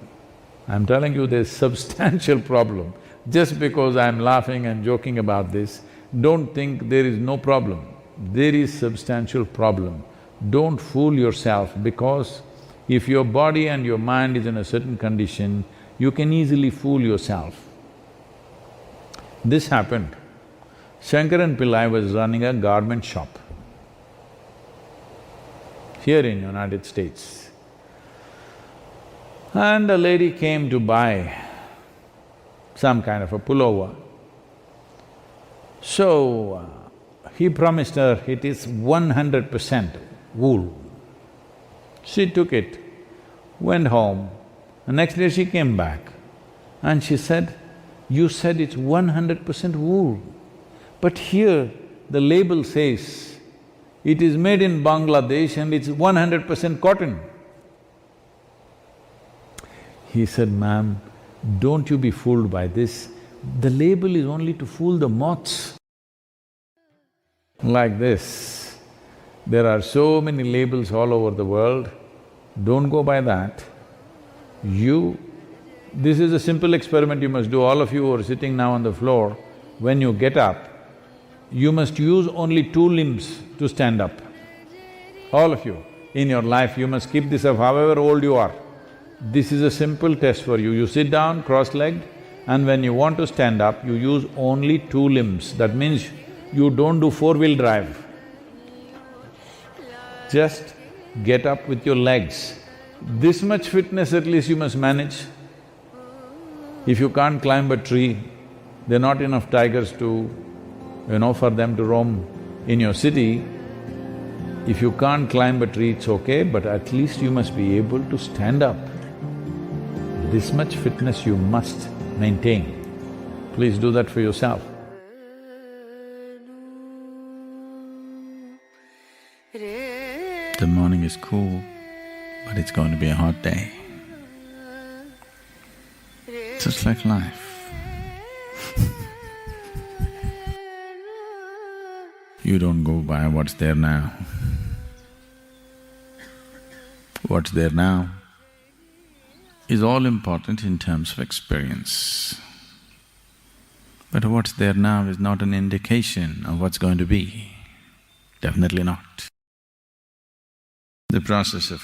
I'm telling you, there's substantial problem. Just because I'm laughing and joking about this, don't think there is no problem. There is substantial problem. Don't fool yourself, because if your body and your mind is in a certain condition, you can easily fool yourself. This happened. Shankaran Pillai was running a garment shop here in United States. And a lady came to buy some kind of a pullover. So, he promised her it is 100% wool. She took it, went home. The next day she came back and she said, "You said it's 100% wool, but here the label says it is made in Bangladesh and it's 100% cotton." He said, "Ma'am, Don't you be fooled by this. The label is only to fool the moths. Like this. There are so many labels all over the world, don't go by that. This is a simple experiment you must do, all of you who are sitting now on the floor, when you get up, you must use only two limbs to stand up. All of you, in your life, you must keep this up however old you are. This is a simple test for you. You sit down cross-legged, and when you want to stand up, you use only two limbs. That means you don't do four-wheel drive. Just get up with your legs. This much fitness at least you must manage. If you can't climb a tree, there are not enough tigers to, for them to roam in your city. If you can't climb a tree, it's okay, but at least you must be able to stand up. This much fitness you must maintain. Please do that for yourself. The morning is cool, but it's going to be a hot day. Just like life. You don't go by what's there now. What's there now is all important in terms of experience. But what's there now is not an indication of what's going to be. Definitely not. The process of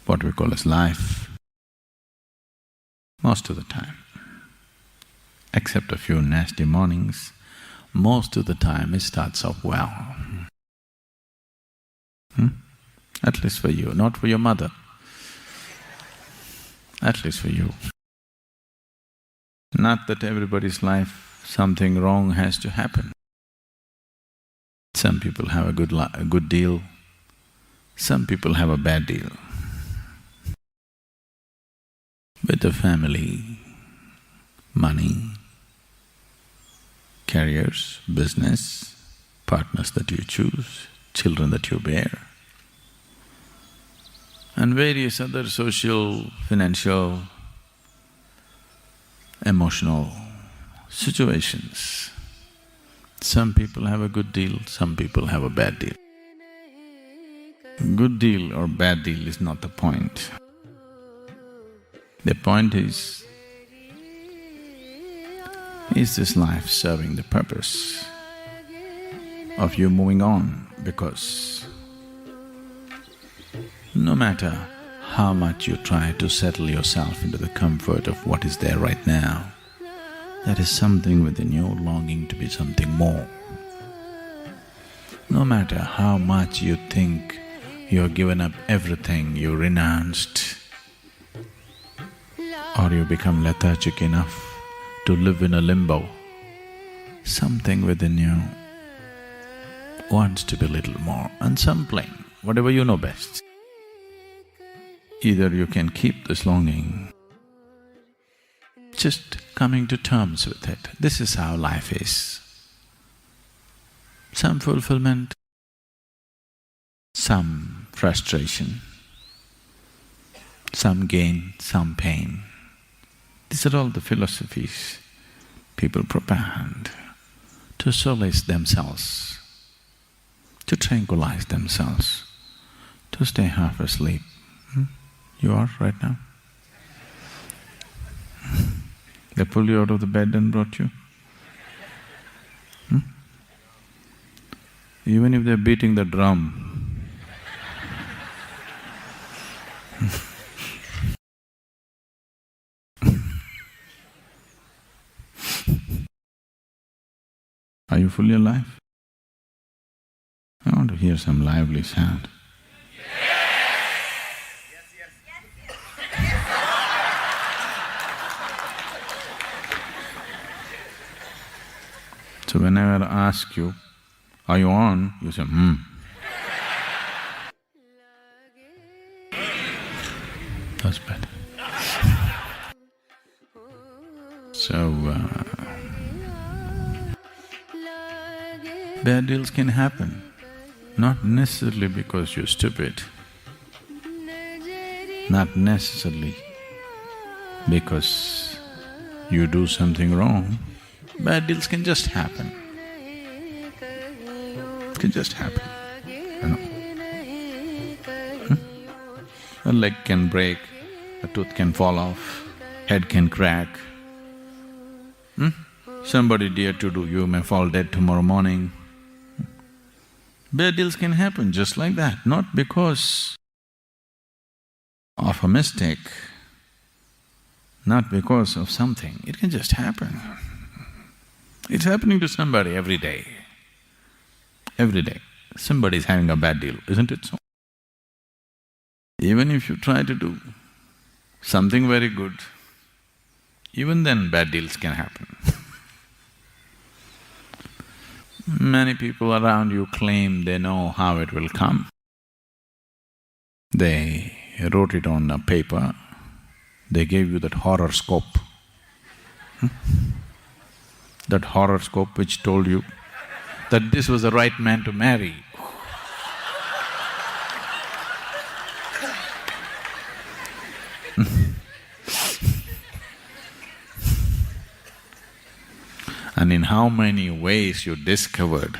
what we call as life, most of the time, except a few nasty mornings, most of the time it starts off well. At least for you, not for your mother. At least for you. Not that everybody's life, something wrong has to happen. Some people have a good deal, some people have a bad deal. With the family, money, careers, business, partners that you choose, children that you bear, and various other social, financial, emotional situations. Some people have a good deal, some people have a bad deal. Good deal or bad deal is not the point. The point is this life serving the purpose of you moving on? Because no matter how much you try to settle yourself into the comfort of what is there right now, there is something within you longing to be something more. No matter how much you think you've given up everything, you renounced, or you become lethargic enough to live in a limbo, something within you wants to be a little more, and something, whatever you know best. Either you can keep this longing, just coming to terms with it. This is how life is. Some fulfillment, some frustration, some gain, some pain. These are all the philosophies people propound to solace themselves, to tranquilize themselves, to stay half asleep. You are right now? They pulled you out of the bed and brought you? Even if they're beating the drum, are you fully alive? I want to hear some lively sound. So whenever I ask you, are you on? You say, That's better. So, bad deals can happen, not necessarily because you're stupid, not necessarily because you do something wrong. Bad deals can just happen. Can just happen, you know. A leg can break, a tooth can fall off, head can crack. Somebody dear to do you may fall dead tomorrow morning. Bad deals can happen just like that, not because of a mistake, not because of something, it can just happen. It's happening to somebody every day. Every day, somebody is having a bad deal, isn't it so? Even if you try to do something very good, even then bad deals can happen. Many people around you claim they know how it will come. They wrote it on a paper, they gave you that horoscope. That horoscope which told you that this was the right man to marry. And in how many ways you discovered?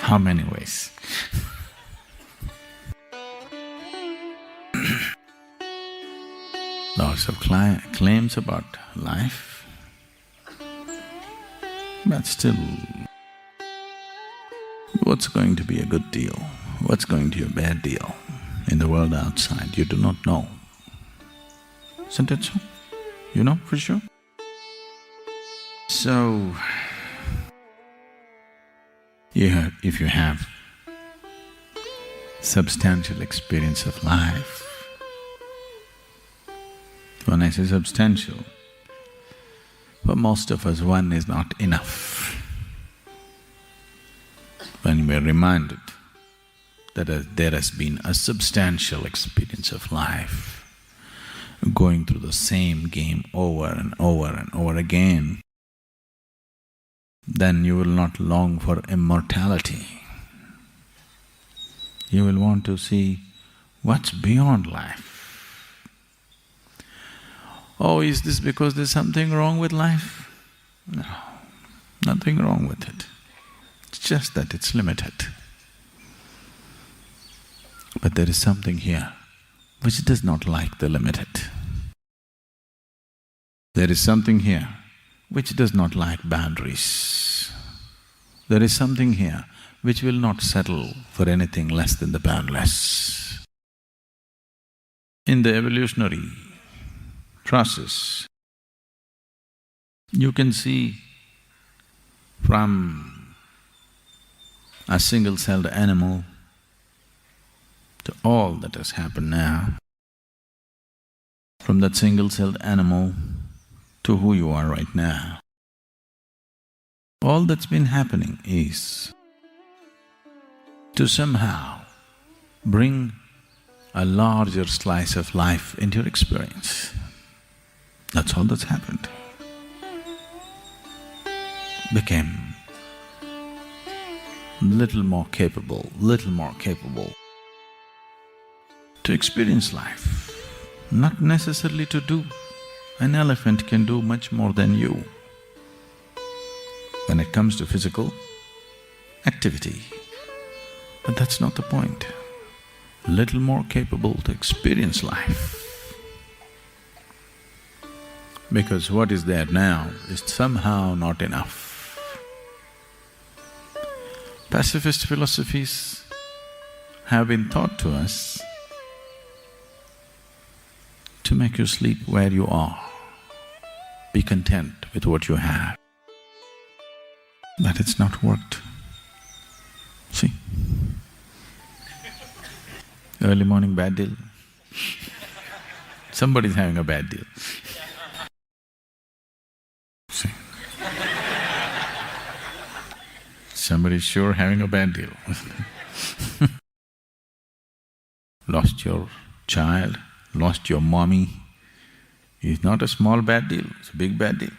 How many ways? Lots of claims about life, but still, what's going to be a good deal? What's going to be a bad deal in the world outside? You do not know. Isn't it so? You know for sure? So, if you have substantial experience of life, when I say substantial, for most of us one is not enough. When we are reminded that there has been a substantial experience of life, going through the same game over and over and over again, then you will not long for immortality. You will want to see what's beyond life. Oh, is this because there's something wrong with life? No, nothing wrong with it. It's just that it's limited. But there is something here which does not like the limited. There is something here which does not like boundaries. There is something here which will not settle for anything less than the boundless. In the evolutionary process, you can see from a single-celled animal to all that has happened now, from that single-celled animal to who you are right now. All that's been happening is to somehow bring a larger slice of life into your experience. That's all that's happened. Became little more capable to experience life, not necessarily to do. An elephant can do much more than you when it comes to physical activity. But that's not the point. Little more capable to experience life. Because what is there now is somehow not enough. Pacifist philosophies have been taught to us to make you sleep where you are. Be content with what you have. But it's not worked. See? Early morning bad deal. Somebody's having a bad deal. See? Somebody's sure having a bad deal. Lost your child, lost your mommy. It's not a small bad deal, it's a big bad deal.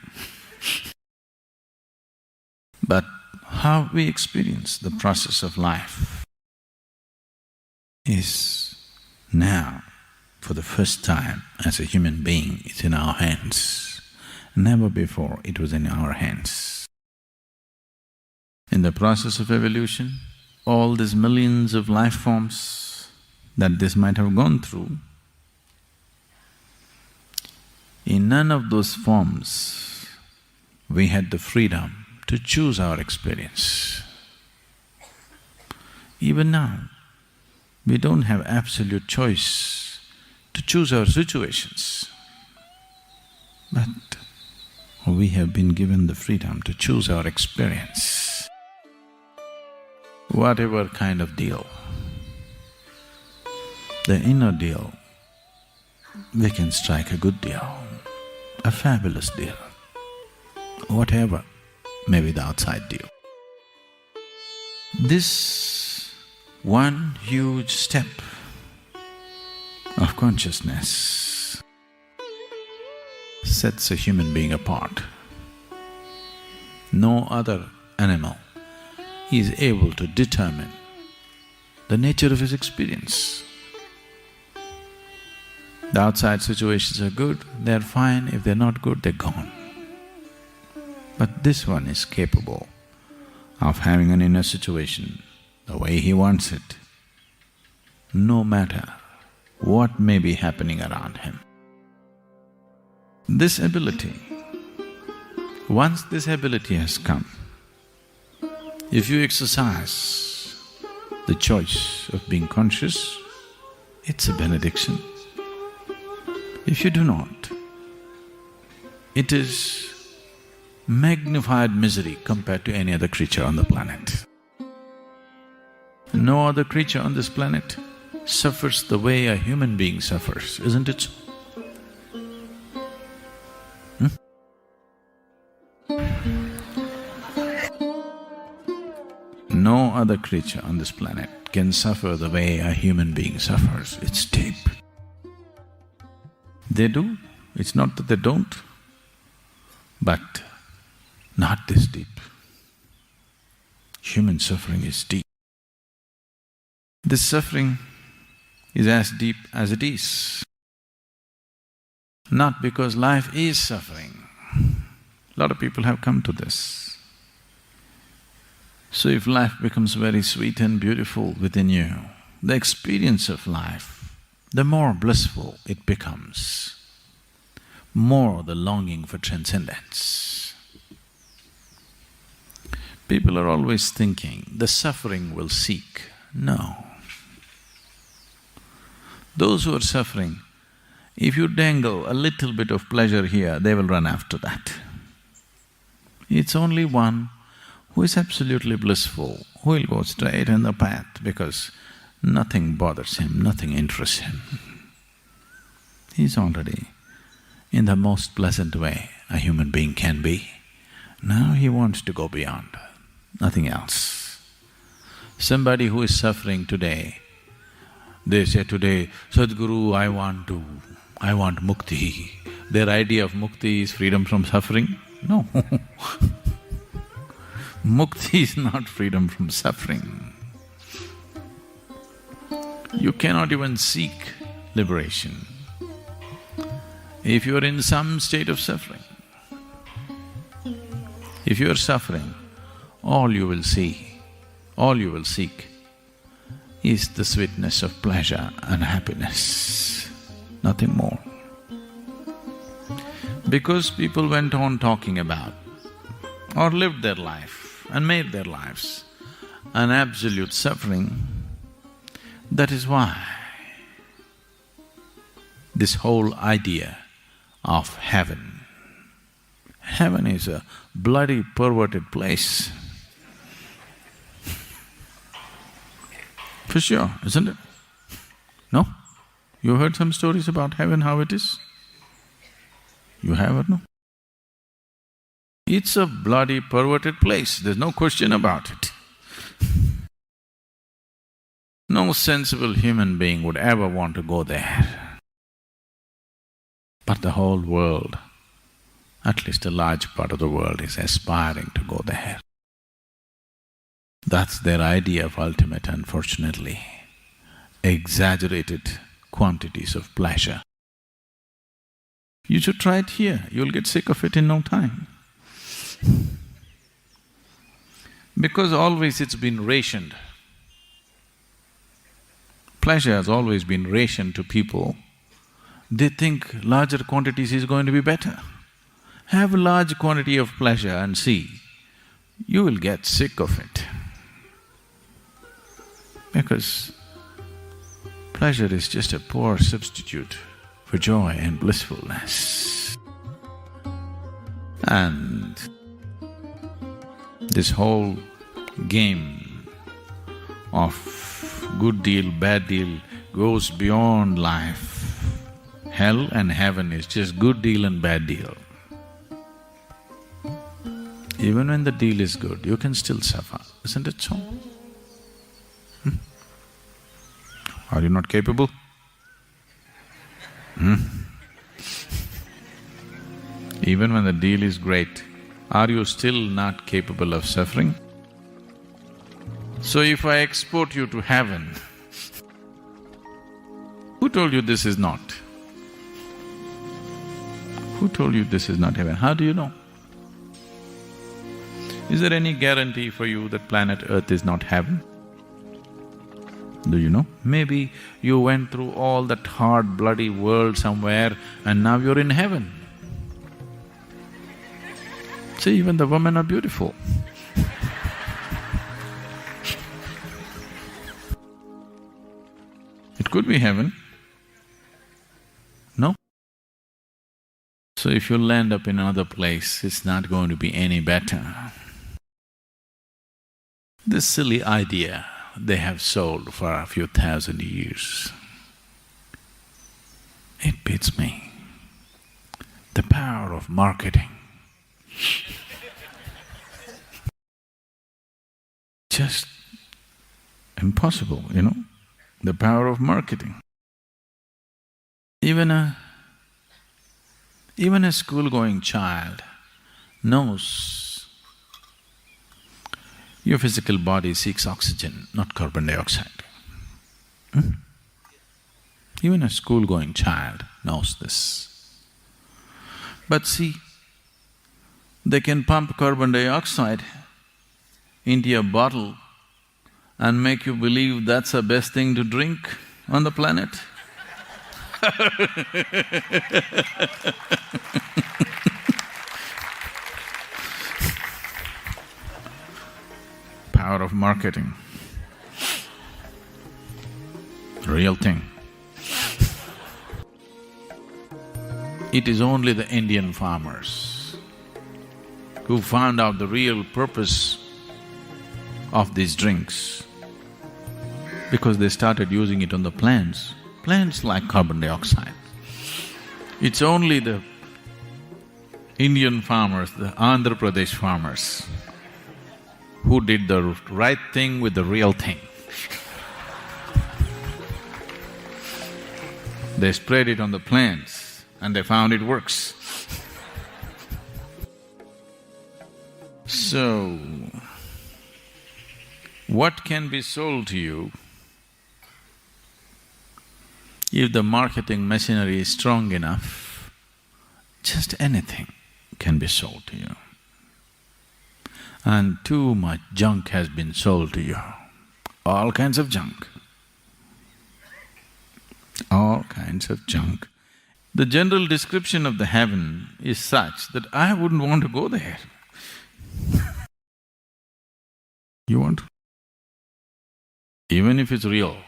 But how we experience the process of life is now, for the first time as a human being, it's in our hands. Never before it was in our hands. In the process of evolution, all these millions of life forms that this might have gone through, in none of those forms we had the freedom to choose our experience. Even now, we don't have absolute choice to choose our situations. But we have been given the freedom to choose our experience. Whatever kind of deal, the inner deal, we can strike a good deal, a fabulous deal, whatever may be the outside deal. This one huge step of consciousness sets a human being apart. No other animal is able to determine the nature of his experience. The outside situations are good, they're fine. If they're not good, they're gone. But this one is capable of having an inner situation the way he wants it, no matter what may be happening around him. This ability, once this ability has come, if you exercise the choice of being conscious, it's a benediction. If you do not, it is magnified misery compared to any other creature on the planet. No other creature on this planet suffers the way a human being suffers, isn't it so? No other creature on this planet can suffer the way a human being suffers. It's deep. They do, it's not that they don't, but not this deep. Human suffering is deep. This suffering is as deep as it is. Not because life is suffering. A lot of people have come to this. So if life becomes very sweet and beautiful within you, the experience of life, the more blissful it becomes, more the longing for transcendence. People are always thinking, the suffering will seek. No. Those who are suffering, if you dangle a little bit of pleasure here, they will run after that. It's only one who is absolutely blissful, who will go straight in the path because nothing bothers him, nothing interests him. He's already in the most pleasant way a human being can be. Now he wants to go beyond, nothing else. Somebody who is suffering today, they say today, Sadhguru, I want mukti. Their idea of mukti is freedom from suffering? No. Mukti is not freedom from suffering. You cannot even seek liberation if you are in some state of suffering. If you are suffering, all you will see, all you will seek is the sweetness of pleasure and happiness, nothing more. Because people went on talking about or lived their life and made their lives an absolute suffering, that is why this whole idea of heaven, heaven is a bloody perverted place. For sure, isn't it? No? You heard some stories about heaven, how it is? You have or no? It's a bloody perverted place, there's no question about it. No sensible human being would ever want to go there. But the whole world, at least a large part of the world, is aspiring to go there. That's their idea of ultimate, unfortunately. exaggerated quantities of pleasure. You should try it here, you'll get sick of it in no time. Because always it's been rationed. Pleasure has always been rationed to people. They think larger quantities is going to be better. Have a large quantity of pleasure and see, you will get sick of it. Because pleasure is just a poor substitute for joy and blissfulness. And this whole game of good deal, bad deal goes beyond life. Hell and heaven is just good deal and bad deal. Even when the deal is good, you can still suffer, isn't it so? Are you not capable? Even when the deal is great, are you still not capable of suffering? So if I export you to heaven, who told you this is not? Who told you this is not heaven? How do you know? Is there any guarantee for you that planet Earth is not heaven? Do you know? Maybe you went through all that hard, bloody world somewhere and now you're in heaven. See, even the women are beautiful. It could be heaven. No? So if you'll end up in another place, it's not going to be any better. This silly idea they have sold for a few thousand years, it beats me. The power of marketing. Just impossible, you know, the power of marketing. Even a school-going child knows your physical body seeks oxygen, not carbon dioxide. Even a school-going child knows this. But see, they can pump carbon dioxide into a bottle and make you believe that's the best thing to drink on the planet. Power of marketing. Real thing. It is only the Indian farmers who found out the real purpose of these drinks, because they started using it on the plants. Plants like carbon dioxide. It's only the Indian farmers, the Andhra Pradesh farmers, who did the right thing with the real thing. They sprayed it on the plants and they found it works. So, what can be sold to you if the marketing machinery is strong enough? Just anything can be sold to you. And too much junk has been sold to you, all kinds of junk. All kinds of junk. The general description of the heaven is such that I wouldn't want to go there. You want to? Even if it's real,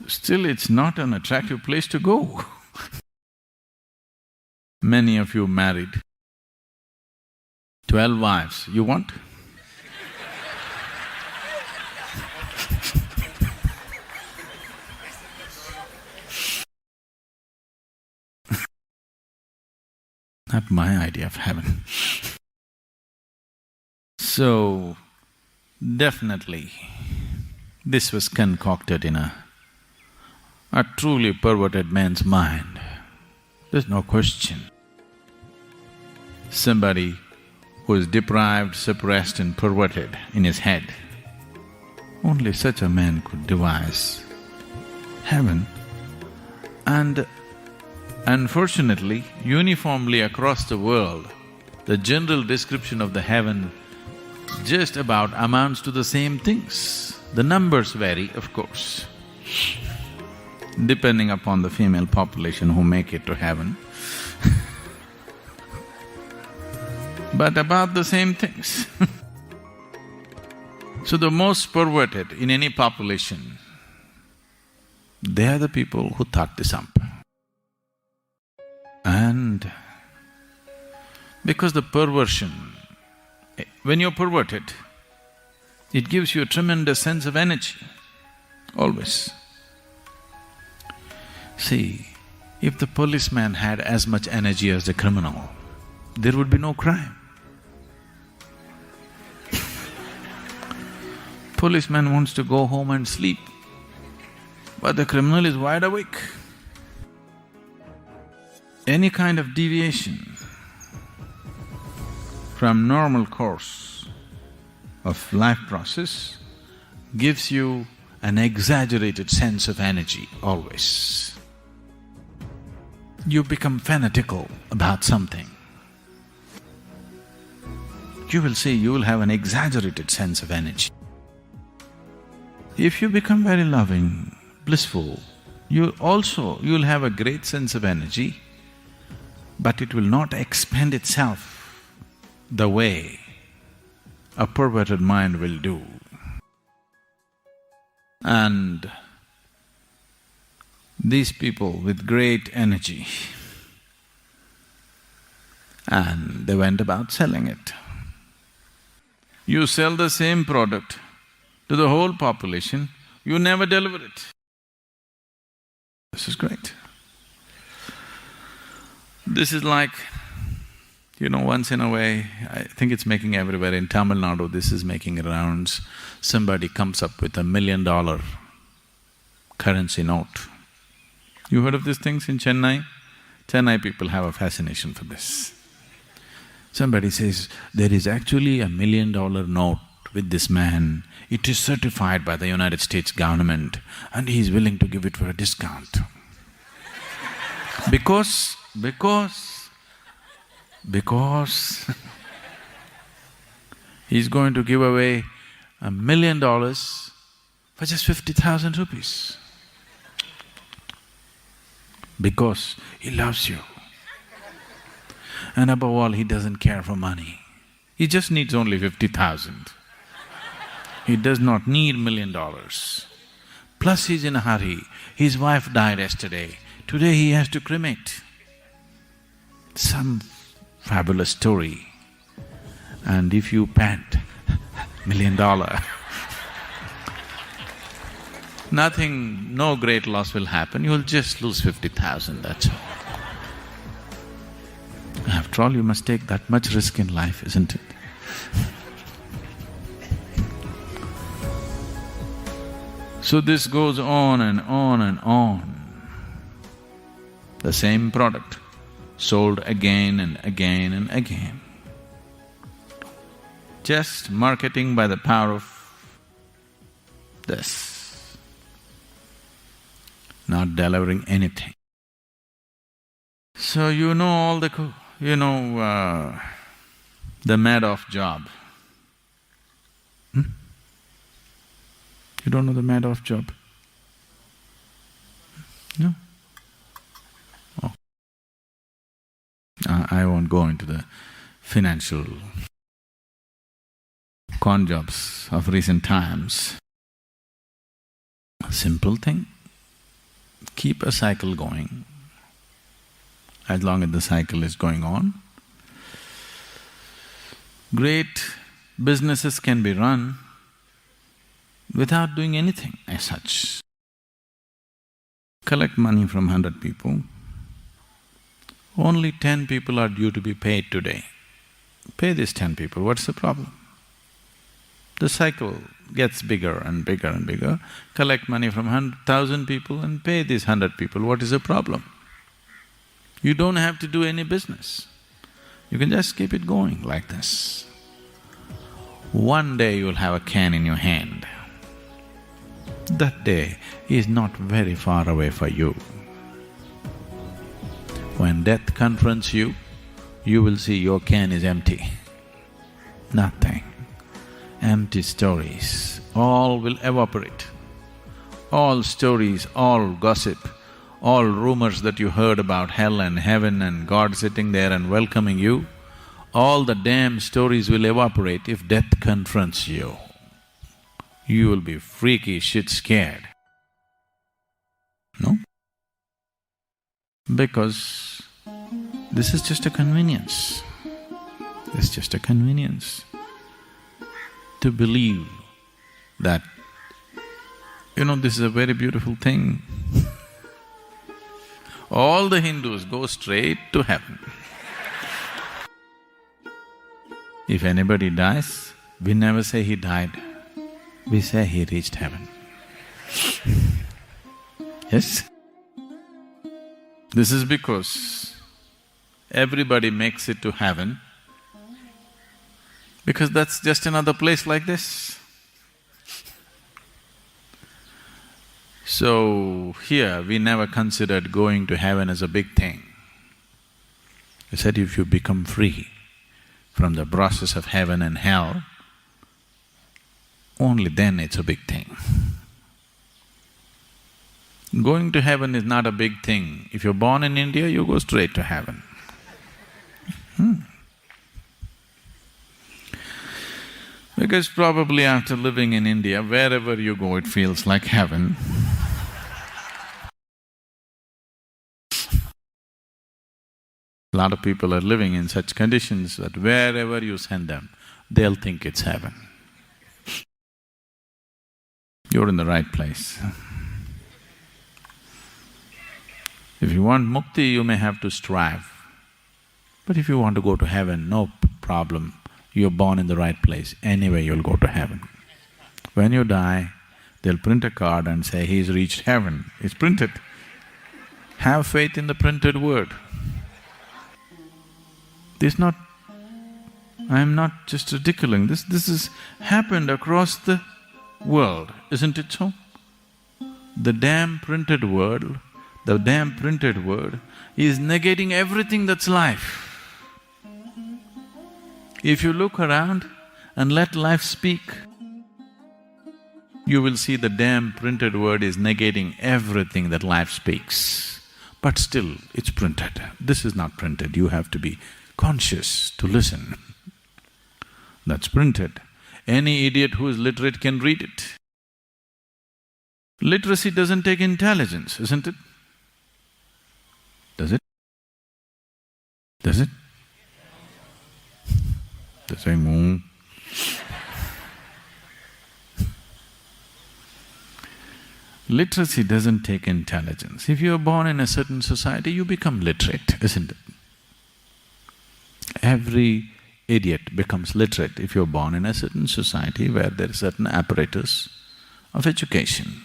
still it's not an attractive place to go. Many of you married 12 wives, you want? Not my idea of heaven. So, definitely, this was concocted in a truly perverted man's mind. There's no question. Somebody who is deprived, suppressed and perverted in his head Only such a man could devise heaven. And unfortunately, uniformly across the world, the general description of the heaven just about amounts to the same things. The numbers vary, of course, depending upon the female population who make it to heaven but about the same things So the most perverted in any population, they are the people who thought this up. And because the perversion, when you're perverted, it gives you a tremendous sense of energy, always. See, if the policeman had as much energy as the criminal, there would be no crime. Policeman wants to go home and sleep, but the criminal is wide awake. Any kind of deviation from normal course of life process gives you an exaggerated sense of energy always. You become fanatical about something. You will see, you will have an exaggerated sense of energy. If you become very loving, blissful, you'll have a great sense of energy, but it will not expend itself the way a perverted mind will do. And these people with great energy, and they went about selling it. You sell the same product to the whole population, you never deliver it. This is great. This is like, once in a way, I think it's making everywhere, in Tamil Nadu this is making rounds, somebody comes up with $1 million currency note. You heard of these things in Chennai? Chennai people have a fascination for this. Somebody says, there is actually $1 million note with this man, it is certified by the United States government and he is willing to give it for a discount. Because he's going to give away $1 million for just 50,000 rupees. Because he loves you. And above all, he doesn't care for money. He just needs only 50,000. He does not need $1 million. Plus he's in a hurry. His wife died yesterday. Today he has to cremate. Some fabulous story. And if you pant $1 million, nothing, no great loss will happen, you'll just lose 50,000, that's all. After all, you must take that much risk in life, isn't it? So this goes on and on and on. The same product, sold again and again and again. Just marketing by the power of this, not delivering anything. So you know all the… the Madoff job. You don't know the Madoff job? No? Oh. I won't go into the financial con jobs of recent times. A simple thing, keep a cycle going. As long as the cycle is going on, great businesses can be run without doing anything as such. Collect money from 100 people, only 10 people are due to be paid today. Pay these 10 people, what's the problem? The cycle gets bigger and bigger and bigger. Collect money from 1,000 people and pay these 100 people, what is the problem? You don't have to do any business. You can just keep it going like this. One day you'll have a can in your hand. That day is not very far away for you. When death confronts you, you will see your can is empty. Nothing. Empty stories, all will evaporate. All stories, all gossip, all rumors that you heard about hell and heaven and God sitting there and welcoming you, all the damn stories will evaporate if death confronts you. You will be freaky shit scared. No? Because this is just a convenience. It's just a convenience to believe that, this is a very beautiful thing. All the Hindus go straight to heaven. If anybody dies, we never say he died, we say he reached heaven. Yes? This is because everybody makes it to heaven because that's just another place like this. So, here we never considered going to heaven as a big thing. We said if you become free from the process of heaven and hell, only then it's a big thing. Going to heaven is not a big thing. If you're born in India, you go straight to heaven. Because probably after living in India, wherever you go, it feels like heaven. A lot of people are living in such conditions that wherever you send them, they'll think it's heaven. You're in the right place. If you want mukti, you may have to strive. But if you want to go to heaven, no problem. You're born in the right place, anyway you'll go to heaven. When you die, they'll print a card and say, he's reached heaven. It's printed. Have faith in the printed word. I'm not just ridiculing, this has happened across the world, isn't it so? The damn printed word is negating everything that's life. If you look around and let life speak, you will see the damn printed word is negating everything that life speaks. But still, it's printed. This is not printed, you have to be conscious to listen. That's printed. Any idiot who is literate can read it. Literacy doesn't take intelligence, isn't it? Does it? Does it? They're saying, Literacy doesn't take intelligence. If you're born in a certain society, you become literate, isn't it? Every idiot becomes literate if you're born in a certain society where there is certain apparatus of education.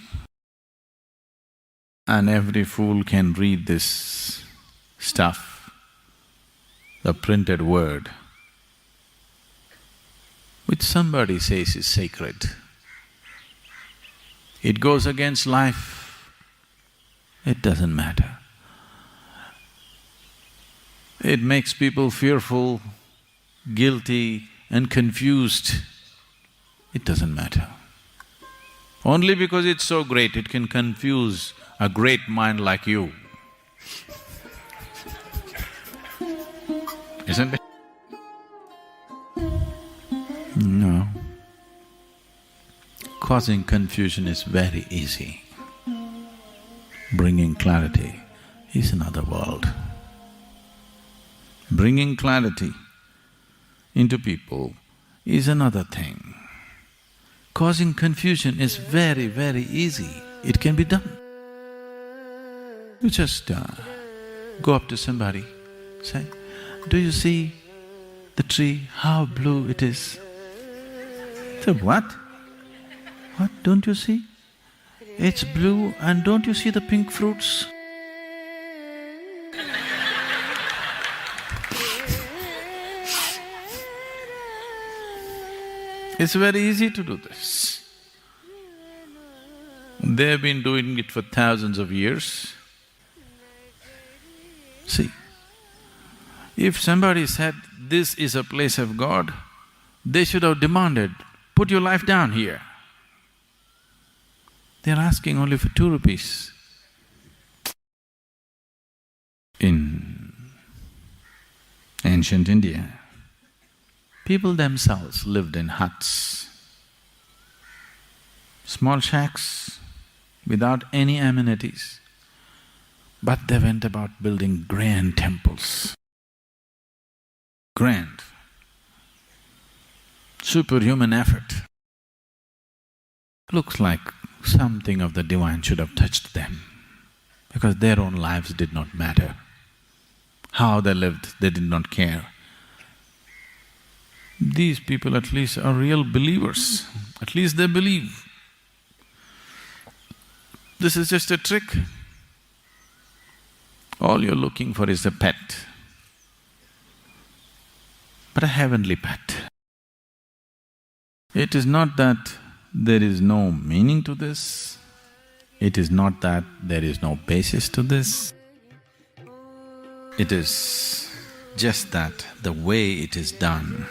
And every fool can read this stuff, the printed word, which somebody says is sacred. It goes against life, it doesn't matter. It makes people fearful, guilty and confused, it doesn't matter. Only because it's so great, it can confuse a great mind like you. Isn't it? No. Causing confusion is very easy. Bringing clarity is another world. Bringing clarity into people is another thing. Causing confusion is very, very easy. It can be done. You just go up to somebody, say, do you see the tree, how blue it is? Say, what? What, don't you see? It's blue and don't you see the pink fruits? It's very easy to do this. They've been doing it for thousands of years. See, if somebody said, this is a place of God, they should have demanded, put your life down here. They're asking only for 2 rupees. In ancient India, people themselves lived in huts, small shacks without any amenities, but they went about building grand temples. Grand, superhuman effort. Looks like something of the divine should have touched them, because their own lives did not matter. How they lived, they did not care. These people at least are real believers, at least they believe. This is just a trick. All you're looking for is a pet, but a heavenly pet. It is not that there is no meaning to this, it is not that there is no basis to this. It is just that the way it is done.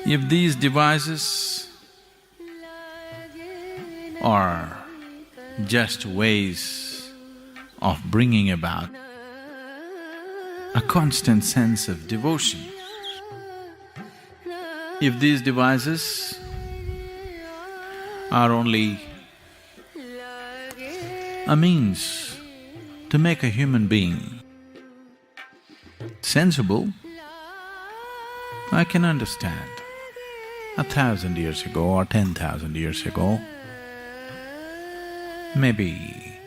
If these devices are just ways of bringing about a constant sense of devotion, if these devices are only a means to make a human being sensible, I can understand. 1,000 years ago or 10,000 years ago, maybe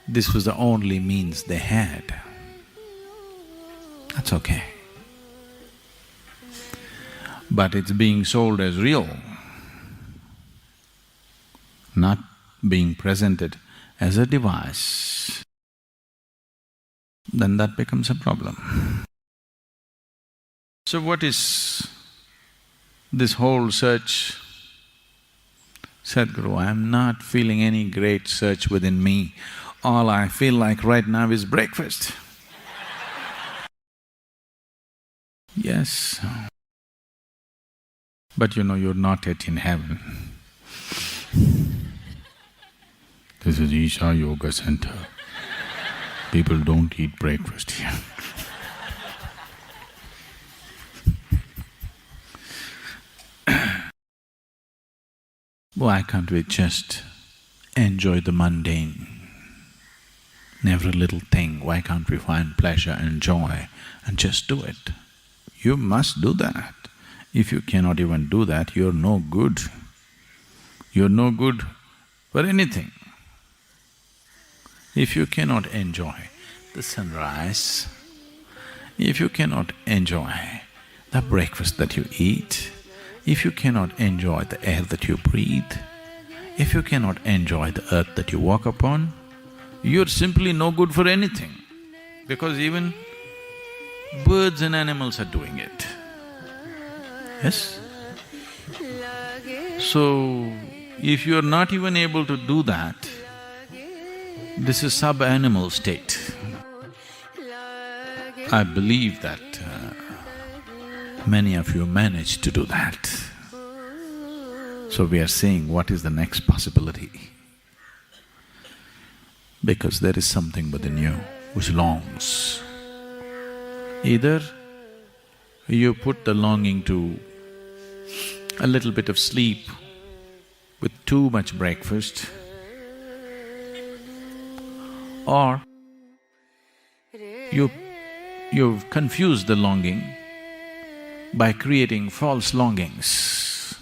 this was the only means they had. That's okay. But it's being sold as real, not being presented as a device, then that becomes a problem. So what is this whole search? Sadhguru, I'm not feeling any great search within me. All I feel like right now is breakfast. Yes, but you know, you're not yet in heaven. This is Isha Yoga Center. People don't eat breakfast here. Why can't we just enjoy the mundane? In every little thing, why can't we find pleasure and joy and just do it? You must do that. If you cannot even do that, you're no good. You're no good for anything. If you cannot enjoy the sunrise, if you cannot enjoy the breakfast that you eat, if you cannot enjoy the air that you breathe, if you cannot enjoy the earth that you walk upon, you're simply no good for anything, because even birds and animals are doing it. Yes? So, if you're not even able to do that, this is sub-animal state. I believe that many of you managed to do that. So we are saying, what is the next possibility? Because there is something within you which longs. Either you put the longing to a little bit of sleep with too much breakfast, or you've confused the longing by creating false longings.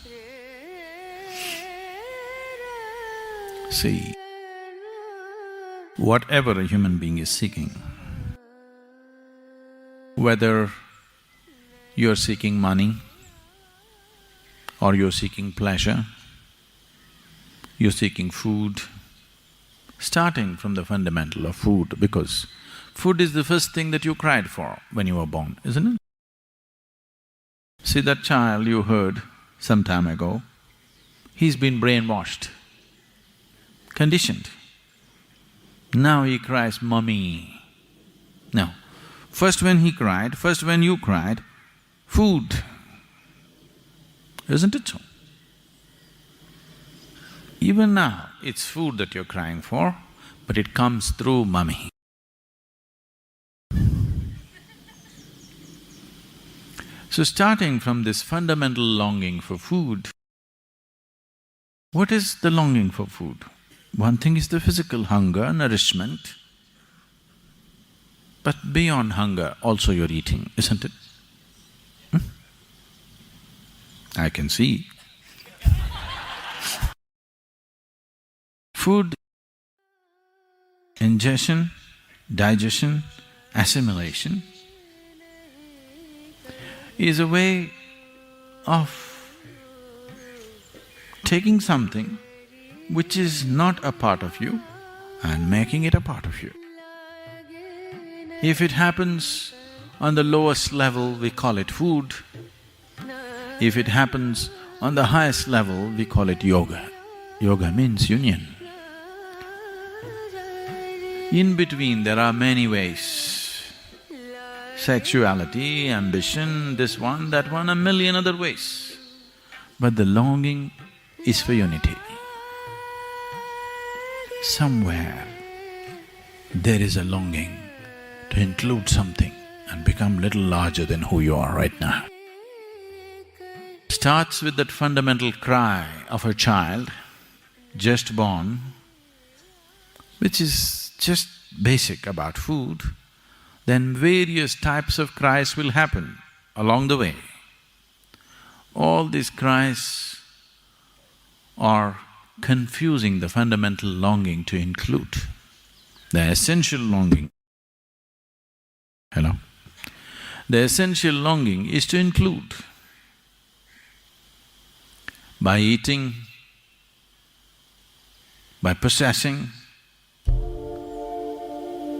See, whatever a human being is seeking, whether you're seeking money or you're seeking pleasure, you're seeking food, starting from the fundamental of food, because food is the first thing that you cried for when you were born, isn't it? See, that child you heard some time ago, he's been brainwashed. conditioned. Now he cries, "Mummy." No. First when he cried, first when you cried, food. Isn't it so? Even now, it's food that you're crying for, but it comes through mummy. So starting from this fundamental longing for food, what is the longing for food? One thing is the physical hunger, nourishment, but beyond hunger also you're eating, isn't it? I can see. Food, ingestion, digestion, assimilation is a way of taking something which is not a part of you and making it a part of you. If it happens on the lowest level, we call it food. If it happens on the highest level, we call it yoga. Yoga means union. In between, there are many ways. Sexuality, ambition, this one, that one, a million other ways. But the longing is for unity. Somewhere there is a longing to include something and become little larger than who you are right now. Starts with that fundamental cry of a child just born, which is just basic about food, then various types of cries will happen along the way. All these cries are confusing the fundamental longing to include, the essential longing. Hello? The essential longing is to include. By eating, by possessing,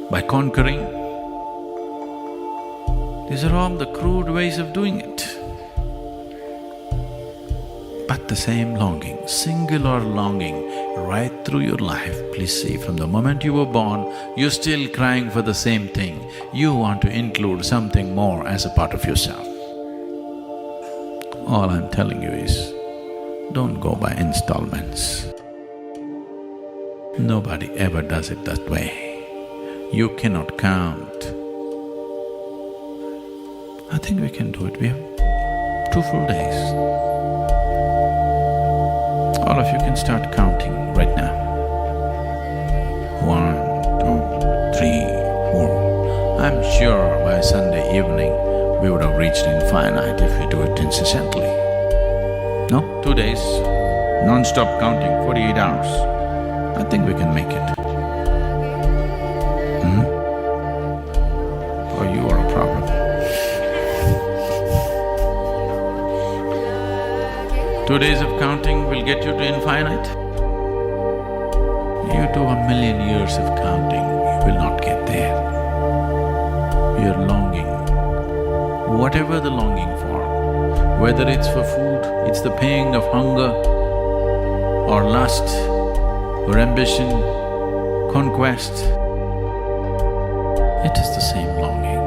by conquering. These are all the crude ways of doing it. But the same longing, singular longing, right through your life. Please see, from the moment you were born, you're still crying for the same thing. You want to include something more as a part of yourself. All I'm telling you is, don't go by installments. Nobody ever does it that way. You cannot count. I think we can do it. We have 2 full days. All of you can start counting right now. 1, 2, 3, 4. I'm sure by Sunday evening we would have reached infinite if we do it incessantly. No? 2 days, non-stop counting, 48 hours. I think we can make it. Or you are a problem. 2 days of counting will get you to infinite. You do 1,000,000 years of counting, you will not get there. You're longing, whatever the longing for, whether it's for food, it's the pain of hunger, or lust, or ambition, conquest, it is the same longing.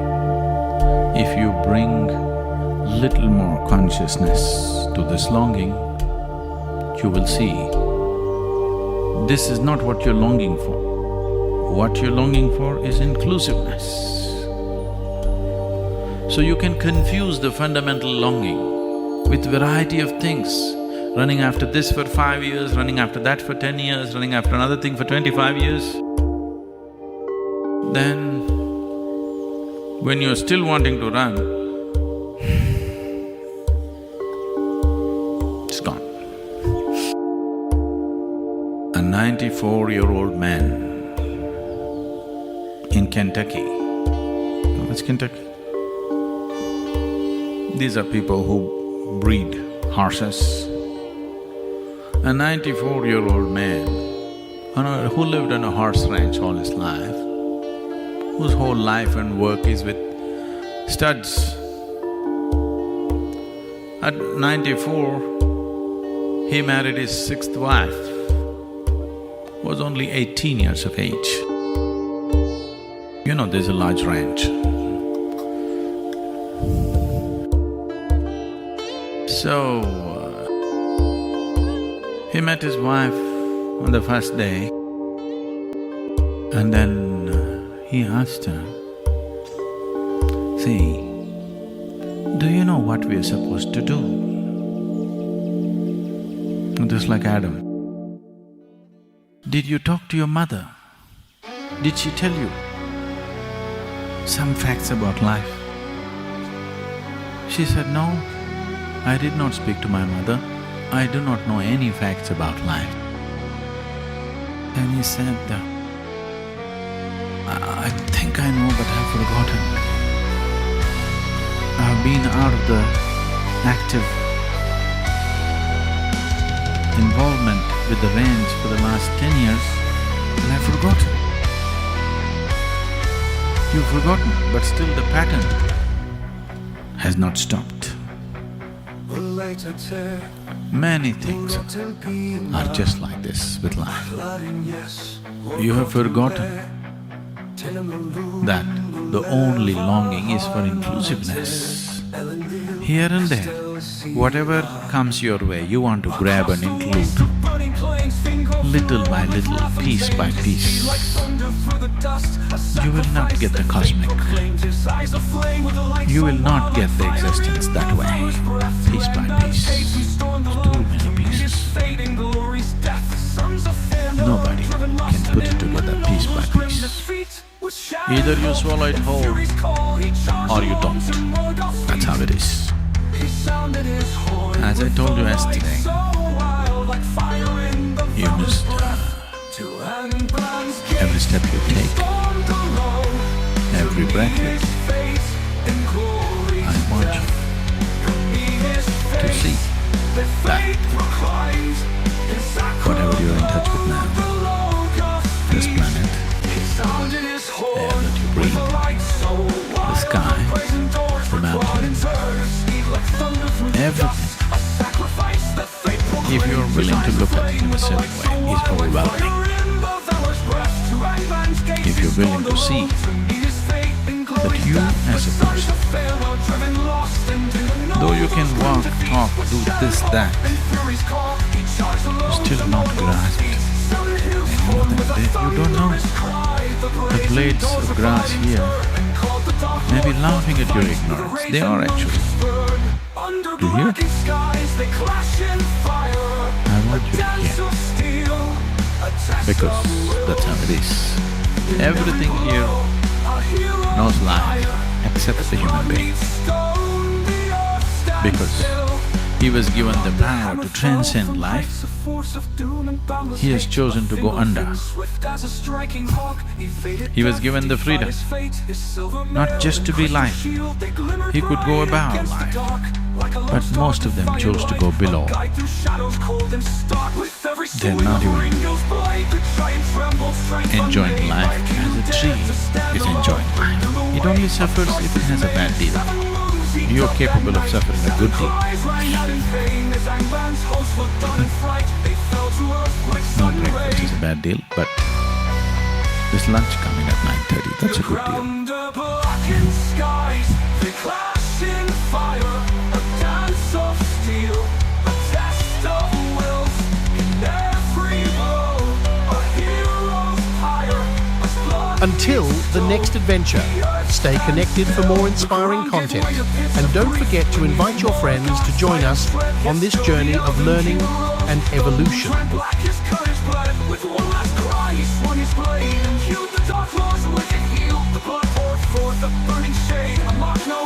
If you bring little more consciousness to this longing, you will see this is not what you're longing for. What you're longing for is inclusiveness. So you can confuse the fundamental longing with variety of things, running after this for 5 years, running after that for 10 years, running after another thing for 25 years. Then, when you're still wanting to run, it's gone. A 94-year-old man in Kentucky. What's Kentucky? These are people who breed horses. A 94-year-old man who lived on a horse ranch all his life, whose whole life and work is with studs. At 94, he married his 6th wife, was only 18 years of age. You know, there's a large ranch. So, he met his wife on the first day, and then he asked her, "See, do you know what we are supposed to do?" Just like Adam. "Did you talk to your mother? Did she tell you some facts about life?" She said, "No, I did not speak to my mother. I do not know any facts about life." Then he said, I think I know, but I've forgotten. I've been out of the active involvement with the range for the last 10 years, and I've forgotten." You've forgotten, but still the pattern has not stopped. Many things are just like this with life. You have forgotten that the only longing is for inclusiveness. Here and there, whatever comes your way, you want to grab and include, little by little, piece by piece. You will not get the cosmic. You will not get the existence that way, piece by piece. Too many pieces. Nobody can put it together piece by piece. Either you swallow it whole or you don't. That's how it is. As I told you yesterday, you must… every step you take, every breath you take, I want you to see that whatever you're in touch with now, this planet, the air that you breathe, the sky, the mountains, everything, if you're willing to look at it in a certain way, is overwhelming. If you're willing to see that you as a person, though you can walk, talk, do this, that, you're still not grasped any of them. You don't know. The blades of grass here may be laughing at your ignorance. They are actually. Do you hear? I want you to hear, because that's how it is. Everything here knows life except the human being, because he was given the power to transcend life. He has chosen to go under. He was given the freedom not just to be life, he could go above life, but most of them chose to go below. They're not even enjoying life as a tree is enjoying life. It only suffers if it has a bad deal. You're capable of suffering a good deal. No breakfast is a bad deal, but this lunch coming at 9:30, that's a good deal. Until the next adventure, stay connected for more inspiring content, and don't forget to invite your friends to join us on this journey of learning and evolution. The blood poured forth, the burning shade, unlock no